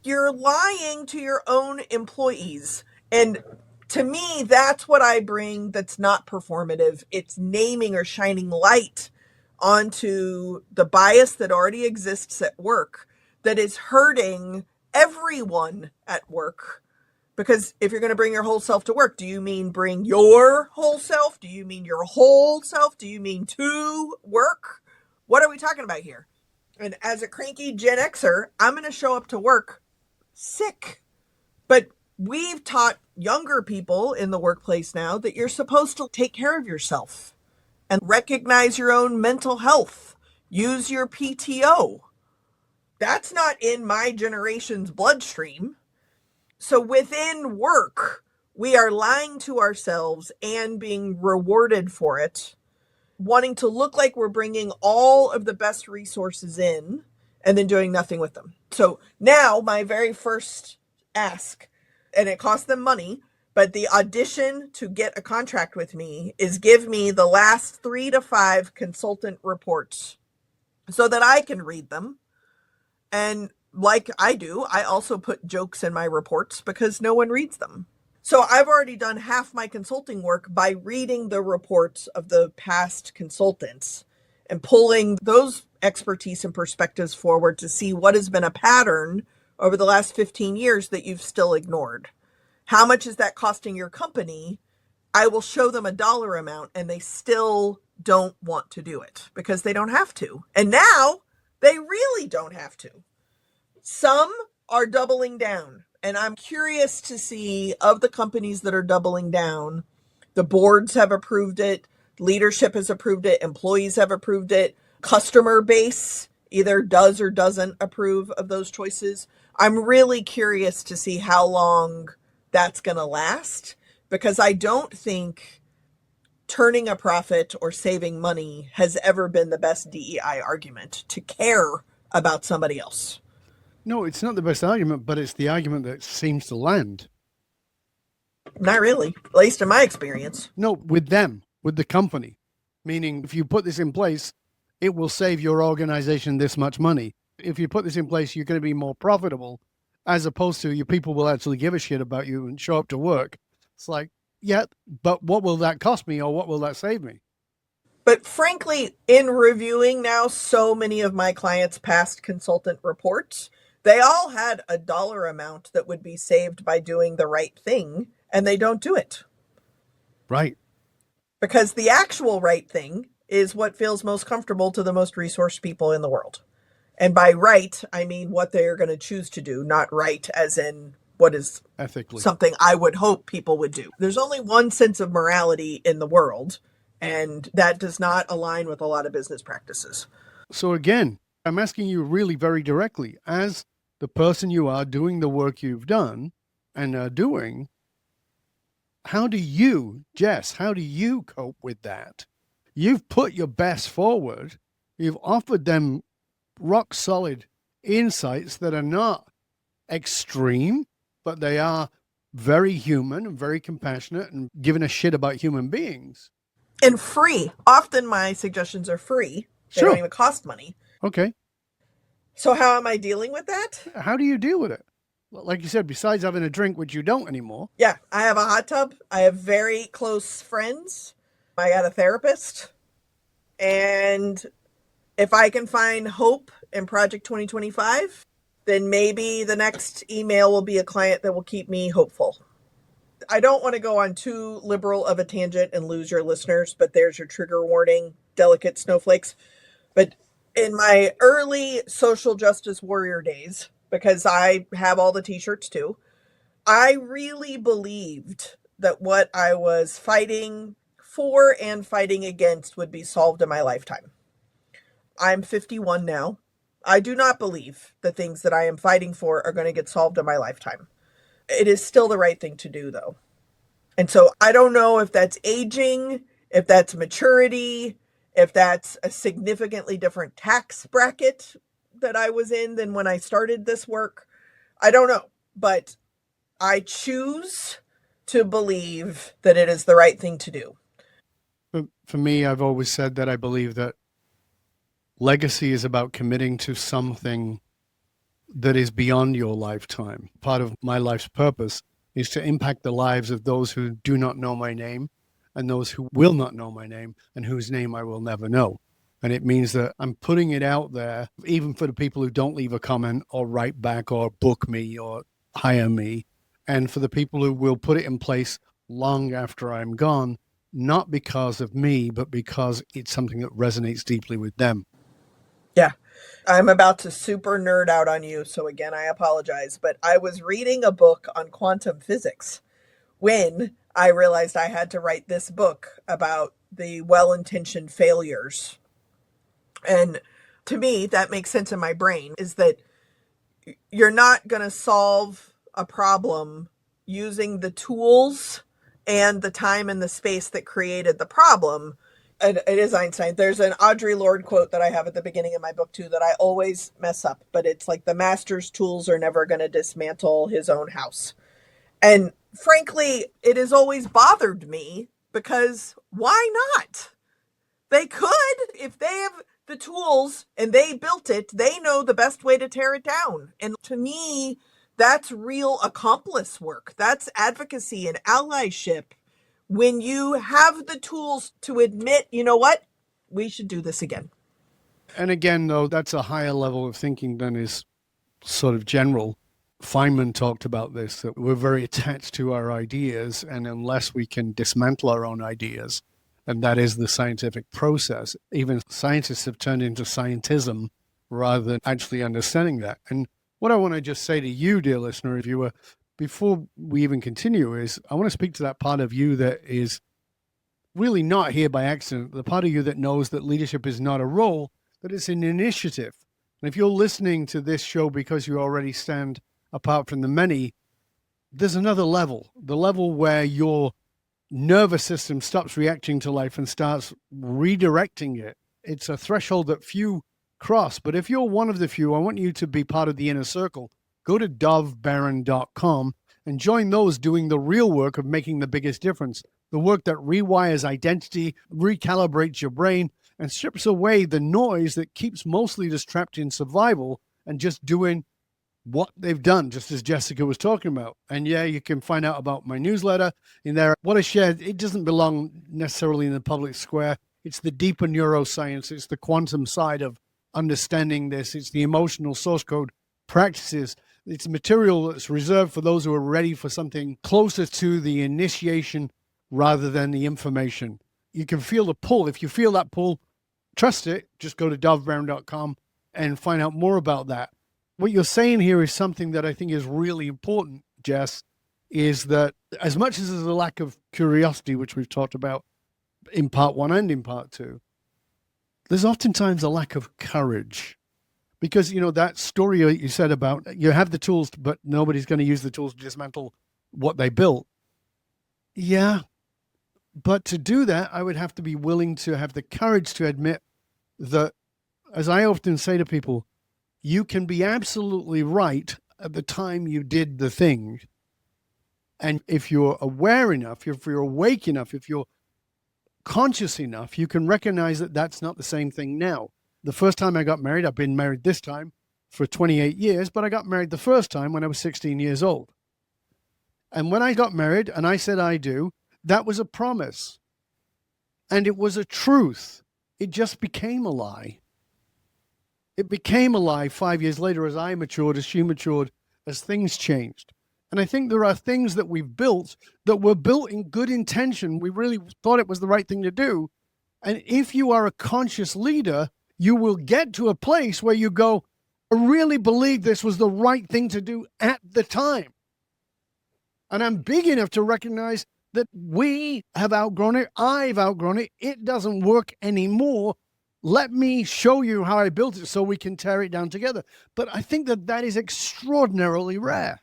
You're lying to your own employees. And to me, that's what I bring that's not performative. It's naming or shining light onto the bias that already exists at work that is hurting everyone at work. Because if you're going to bring your whole self to work, do you mean bring your whole self? Do you mean your whole self? Do you mean to work? What are we talking about here? And as a cranky Gen Xer, I'm going to show up to work sick. But we've taught younger people in the workplace now that you're supposed to take care of yourself and recognize your own mental health. Use your PTO. That's not in my generation's bloodstream. So within work, we are lying to ourselves and being rewarded for it, wanting to look like we're bringing all of the best resources in and then doing nothing with them. So now my very first ask, and it costs them money, but the audition to get a contract with me is give me the last 3 to 5 consultant reports so that I can read them. And like I do, I also put jokes in my reports because no one reads them. So I've already done half my consulting work by reading the reports of the past consultants and pulling those expertise and perspectives forward to see what has been a pattern over the last 15 years that you've still ignored. How much is that costing your company? I will show them a dollar amount and they still don't want to do it because they don't have to. And now they really don't have to. Some are doubling down. And I'm curious to see, of the companies that are doubling down, the boards have approved it, leadership has approved it, employees have approved it, customer base either does or doesn't approve of those choices. I'm really curious to see how long that's going to last, because I don't think turning a profit or saving money has ever been the best DEI argument, to care about somebody else. No, it's not the best argument, but it's the argument that seems to land. Not really, at least in my experience. No, with them, with the company. Meaning, if you put this in place, it will save your organization this much money. If you put this in place, you're going to be more profitable, as opposed to your people will actually give a shit about you and show up to work. It's like, yeah, but what will that cost me, or what will that save me? But frankly, in reviewing now so many of my clients' past consultant reports, they all had a dollar amount that would be saved by doing the right thing, and they don't do it. Right. Because the actual right thing is what feels most comfortable to the most resourced people in the world. And by right, I mean what they're going to choose to do, not right as in what is ethically something I would hope people would do. There's only one sense of morality in the world, and that does not align with a lot of business practices. So again, I'm asking you really very directly, as the person you are doing the work you've done and are doing, how do you, Jess, how do you cope with that? You've put your best forward. You've offered them rock solid insights that are not extreme, but they are very human and very compassionate and giving a shit about human beings. And free. Often my suggestions are free. They Sure. don't even cost money. Okay. So how am I dealing with that? How do you deal with it? Like you said, besides having a drink, which you don't anymore. Yeah, I have a hot tub. I have very close friends. I got a therapist. And if I can find hope in Project 2025, then maybe the next email will be a client that will keep me hopeful. I don't want to go on too liberal of a tangent and lose your listeners, but there's your trigger warning, delicate snowflakes. But in my early social justice warrior days, because I have all the t-shirts too, I really believed that what I was fighting for and fighting against would be solved in my lifetime. I'm 51 now. I do not believe the things that I am fighting for are going to get solved in my lifetime. It is still the right thing to do, though. And so I don't know if that's aging, if that's maturity, if that's a significantly different tax bracket that I was in than when I started this work. I don't know, but I choose to believe that it is the right thing to do. For me, I've always said that I believe that legacy is about committing to something that is beyond your lifetime. Part of my life's purpose is to impact the lives of those who do not know my name and those who will not know my name and whose name I will never know. And it means that I'm putting it out there, even for the people who don't leave a comment or write back or book me or hire me, and for the people who will put it in place long after I'm gone, not because of me, but because it's something that resonates deeply with them. Yeah. I'm about to super nerd out on you, so again, I apologize, but I was reading a book on quantum physics when I realized I had to write this book about the well-intentioned failures. And to me, that makes sense in my brain, is that you're not going to solve a problem using the tools and the time and the space that created the problem. And it is Einstein. There's an Audre Lorde quote that I have at the beginning of my book too that I always mess up, but it's like the master's tools are never going to dismantle his own house. And frankly, it has always bothered me because why not? They could. If they have the tools and they built it, they know the best way to tear it down. And to me, that's real accomplice work. That's advocacy and allyship. When you have the tools to admit, you know what, we should do this again. And again, though, that's a higher level of thinking than is sort of general. Feynman talked about this, that we're very attached to our ideas, and unless we can dismantle our own ideas, and that is the scientific process, even scientists have turned into scientism rather than actually understanding that. And what I want to just say to you, dear listener, viewer, before we even continue, is I want to speak to that part of you that is really not here by accident, the part of you that knows that leadership is not a role, but it's an initiative. And if you're listening to this show because you already stand apart from the many, there's another level, the level where your nervous system stops reacting to life and starts redirecting it. It's a threshold that few cross. But if you're one of the few, I want you to be part of the inner circle. Go to dovebaron.com and join those doing the real work of making the biggest difference. The work that rewires identity, recalibrates your brain, and strips away the noise that keeps most leaders trapped in survival and just doing what they've done, just as Jessica was talking about. And yeah, you can find out about my newsletter in there. What I shared, it doesn't belong necessarily in the public square. It's the deeper neuroscience. It's the quantum side of understanding this. It's the emotional source code practices. It's material that's reserved for those who are ready for something closer to the initiation rather than the information. You can feel the pull. If you feel that pull, trust it. Just go to dovebaron.com and find out more about that. What you're saying here is something that I think is really important, Jess, is that as much as there's a lack of curiosity, which we've talked about in part one and in part two, there's oftentimes a lack of courage. Because, that story you said about you have the tools, but nobody's going to use the tools to dismantle what they built. Yeah. But to do that, I would have to be willing to have the courage to admit that, as I often say to people, you can be absolutely right at the time you did the thing. And if you're aware enough, if you're awake enough, if you're conscious enough, you can recognize that that's not the same thing now. The first time I got married, I've been married this time for 28 years, but I got married the first time when I was 16 years old. And when I got married and I said I do, that was a promise. And it was a truth. It just became a lie. It became a lie 5 years later as I matured, as she matured, as things changed. And I think there are things that we've built that were built in good intention. We really thought it was the right thing to do. And if you are a conscious leader, you will get to a place where you go, I really believe this was the right thing to do at the time. And I'm big enough to recognize that we have outgrown it. I've outgrown it. It doesn't work anymore. Let me show you how I built it so we can tear it down together. But I think that is extraordinarily rare.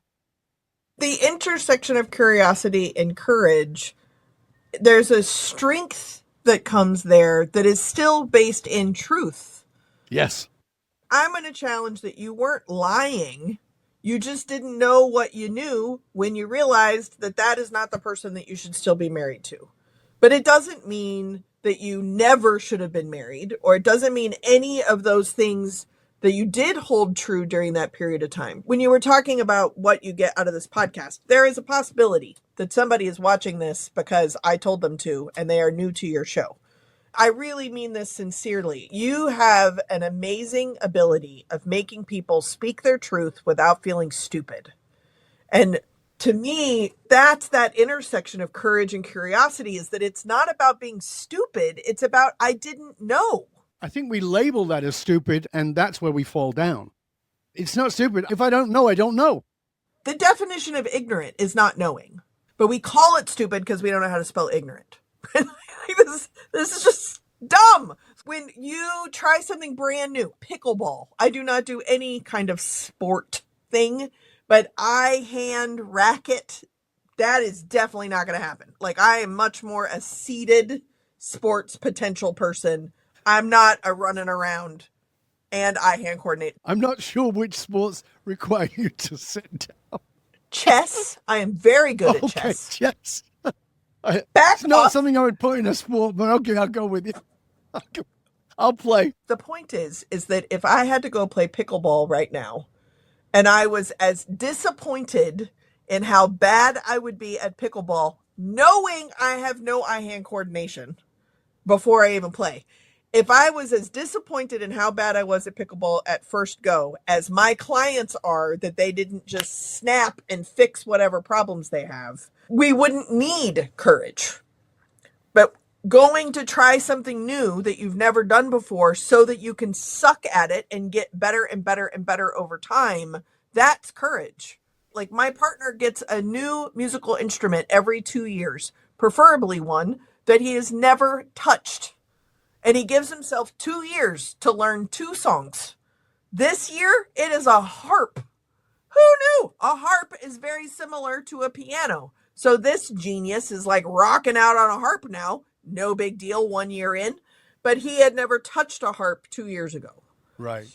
The intersection of curiosity and courage, there's a strength that comes there that is still based in truth. Yes. I'm going to challenge that you weren't lying. You just didn't know what you knew when you realized that that is not the person that you should still be married to. But it doesn't mean that you never should have been married, or it doesn't mean any of those things that you did hold true during that period of time. When you were talking about what you get out of this podcast, there is a possibility that somebody is watching this because I told them to, and they are new to your show. I really mean this sincerely. You have an amazing ability of making people speak their truth without feeling stupid. And to me, that's that intersection of courage and curiosity, is that it's not about being stupid. It's about, I didn't know. I think we label that as stupid, and that's where we fall down. It's not stupid. If I don't know, I don't know. The definition of ignorant is not knowing, but we call it stupid because we don't know how to spell ignorant. This is just dumb. When you try something brand new, pickleball. I do not do any kind of sport thing, but I hand racket. That is definitely not going to happen. Like, I am much more a seated sports potential person. I'm not a running around and eye hand coordinate. I'm not sure which sports require you to sit down. Chess. I am very good at chess. Chess. It's not something I would put in a sport, but okay, I'll go with you. I'll play. The point is that if I had to go play pickleball right now, and I was as disappointed in how bad I would be at pickleball, knowing I have no eye-hand coordination before I even play, if I was as disappointed in how bad I was at pickleball at first go as my clients are that they didn't just snap and fix whatever problems they have, we wouldn't need courage. But going to try something new that you've never done before so that you can suck at it and get better and better and better over time, that's courage. Like, my partner gets a new musical instrument every 2 years, preferably one that he has never touched. And he gives himself 2 years to learn 2 songs. This year, it is a harp. Who knew? A harp is very similar to a piano. So this genius is like rocking out on a harp now. No big deal 1 year in. But he had never touched a harp 2 years ago. Right.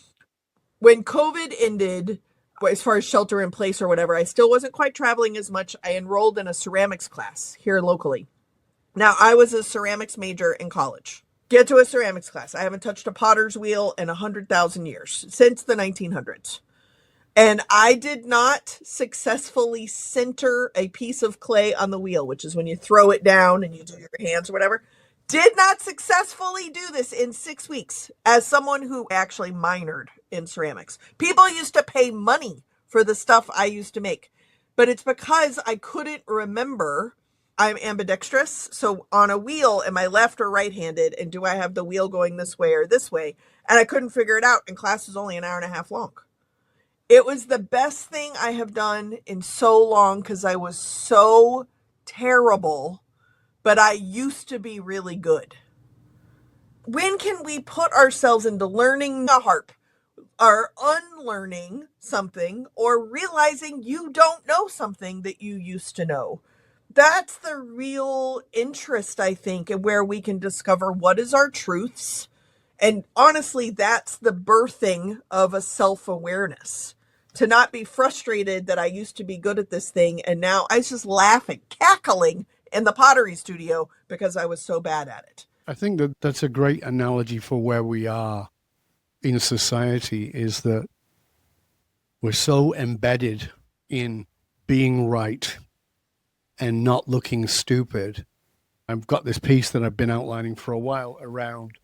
When COVID ended, as far as shelter in place or whatever, I still wasn't quite traveling as much. I enrolled in a ceramics class here locally. Now, I was a ceramics major in college. Get to a ceramics class. I haven't touched a potter's wheel in 100,000 years, since the 1900s. And I did not successfully center a piece of clay on the wheel, which is when you throw it down and you do your hands or whatever. Did not successfully do this in 6 weeks as someone who actually minored in ceramics. People used to pay money for the stuff I used to make, but it's because I couldn't remember. I'm ambidextrous. So on a wheel, am I left or right-handed? And do I have the wheel going this way or this way? And I couldn't figure it out. And class is only an hour and a half long. It was the best thing I have done in so long because I was so terrible, but I used to be really good. When can we put ourselves into learning a harp or unlearning something or realizing you don't know something that you used to know? That's the real interest, I think, and where we can discover what is our truths. And honestly, that's the birthing of a self-awareness. To not be frustrated that I used to be good at this thing and now I was just laughing, cackling in the pottery studio because I was so bad at it. I think that that's a great analogy for where we are in society, is that we're so embedded in being right and not looking stupid. I've got this piece that I've been outlining for a while around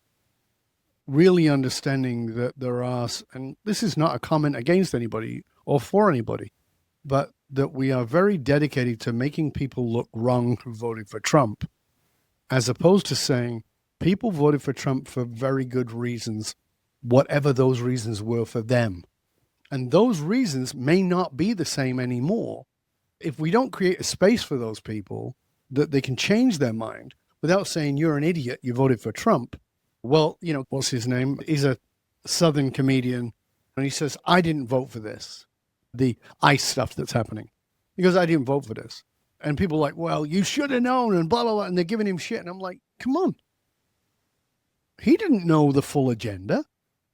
really understanding that there are, and this is not a comment against anybody or for anybody, but that we are very dedicated to making people look wrong who voted for Trump, as opposed to saying people voted for Trump for very good reasons, whatever those reasons were for them. And those reasons may not be the same anymore. If we don't create a space for those people that they can change their mind without saying, you're an idiot, you voted for Trump. Well, you know, what's his name? He's a Southern comedian. And he says, I didn't vote for this, the ICE stuff that's happening. He goes, I didn't vote for this. And people are like, well, you should have known and blah, blah, blah. And they're giving him shit. And I'm like, come on. He didn't know the full agenda.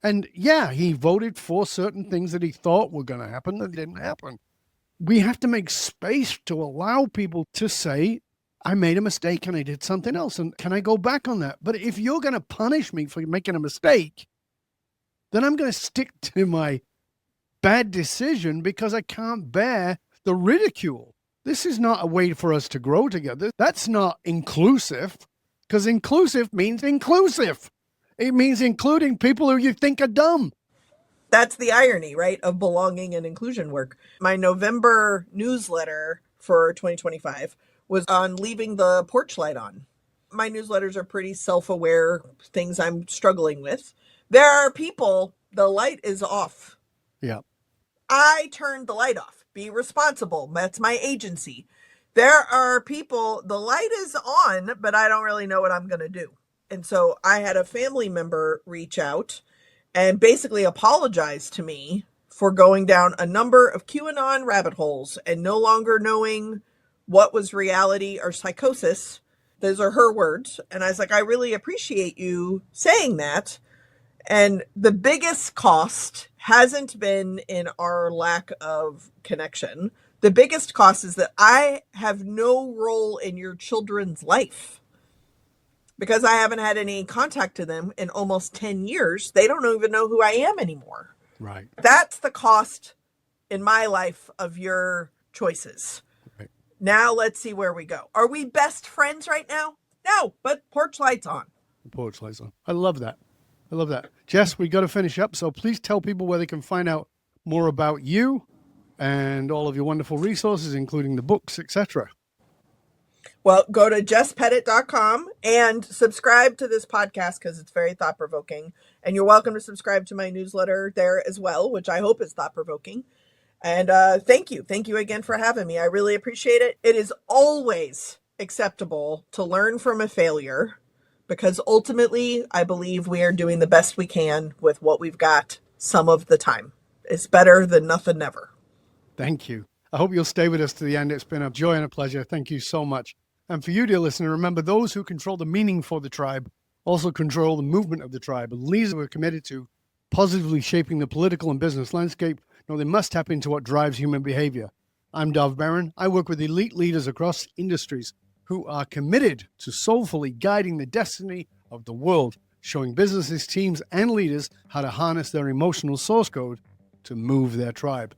And yeah, he voted for certain things that he thought were going to happen that didn't happen. We have to make space to allow people to say, I made a mistake and I did something else. And can I go back on that? But if you're going to punish me for making a mistake, then I'm going to stick to my bad decision because I can't bear the ridicule. This is not a way for us to grow together. That's not inclusive, because inclusive means inclusive. It means including people who you think are dumb. That's the irony, right, of belonging and inclusion work. My November newsletter for 2025 was on leaving the porch light on. My newsletters are pretty self-aware things I'm struggling with. There are people, the light is off. Yeah. I turned the light off. Be responsible. That's my agency. There are people, the light is on, but I don't really know what I'm going to do. And so I had a family member reach out and basically apologize to me for going down a number of QAnon rabbit holes and no longer knowing what was reality or psychosis. Those are her words. And I was like, I really appreciate you saying that. And the biggest cost hasn't been in our lack of connection. The biggest cost is that I have no role in your children's life. Because I haven't had any contact to them in almost 10 years, they don't even know who I am anymore. Right. That's the cost in my life of your choices. Right. Now let's see where we go. Are we best friends right now? No, but porch lights on. Porch lights on. I love that. I love that. Jess, we got to finish up. So please tell people where they can find out more about you and all of your wonderful resources, including the books, etc. Well, go to jesspettitt.com and subscribe to this podcast because it's very thought-provoking. And you're welcome to subscribe to my newsletter there as well, which I hope is thought-provoking. And thank you. Thank you again for having me. I really appreciate it. It is always acceptable to learn from a failure because ultimately I believe we are doing the best we can with what we've got some of the time. It's better than nothing never. Thank you. I hope you'll stay with us to the end. It's been a joy and a pleasure. Thank you so much. And for you, dear listener, remember those who control the meaning for the tribe also control the movement of the tribe. And leaders who are committed to positively shaping the political and business landscape know they must tap into what drives human behavior. I'm Dov Barron. I work with elite leaders across industries who are committed to soulfully guiding the destiny of the world, showing businesses, teams, and leaders how to harness their emotional source code to move their tribe.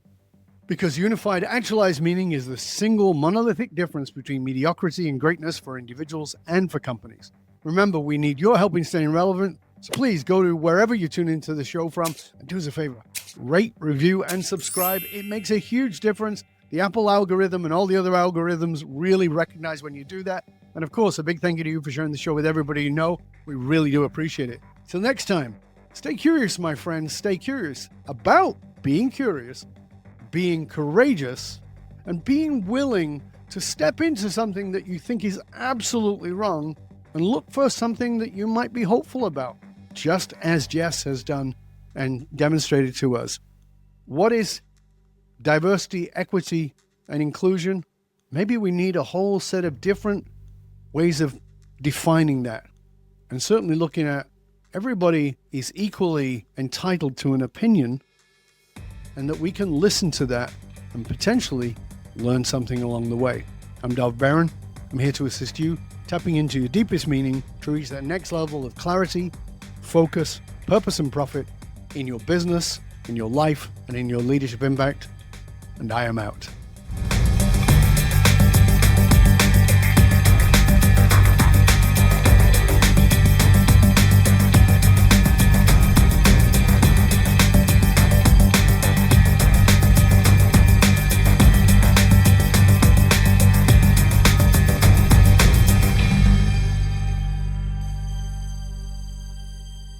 Because unified actualized meaning is the single monolithic difference between mediocrity and greatness for individuals and for companies. Remember, we need your help in staying relevant, so please go to wherever you tune into the show from and do us a favor. Rate, review, and subscribe. It makes a huge difference. The Apple algorithm and all the other algorithms really recognize when you do that. And of course, a big thank you to you for sharing the show with everybody you know. We really do appreciate it. Till next time, stay curious, my friends. Stay curious about being curious, being courageous, and being willing to step into something that you think is absolutely wrong and look for something that you might be hopeful about, just as Jess has done and demonstrated to us. What is diversity, equity, and inclusion? Maybe we need a whole set of different ways of defining that. And certainly looking at everybody is equally entitled to an opinion, and that we can listen to that and potentially learn something along the way. I'm Dov Barron. I'm here to assist you tapping into your deepest meaning to reach that next level of clarity, focus, purpose, and profit in your business, in your life, and in your leadership impact. And I am out.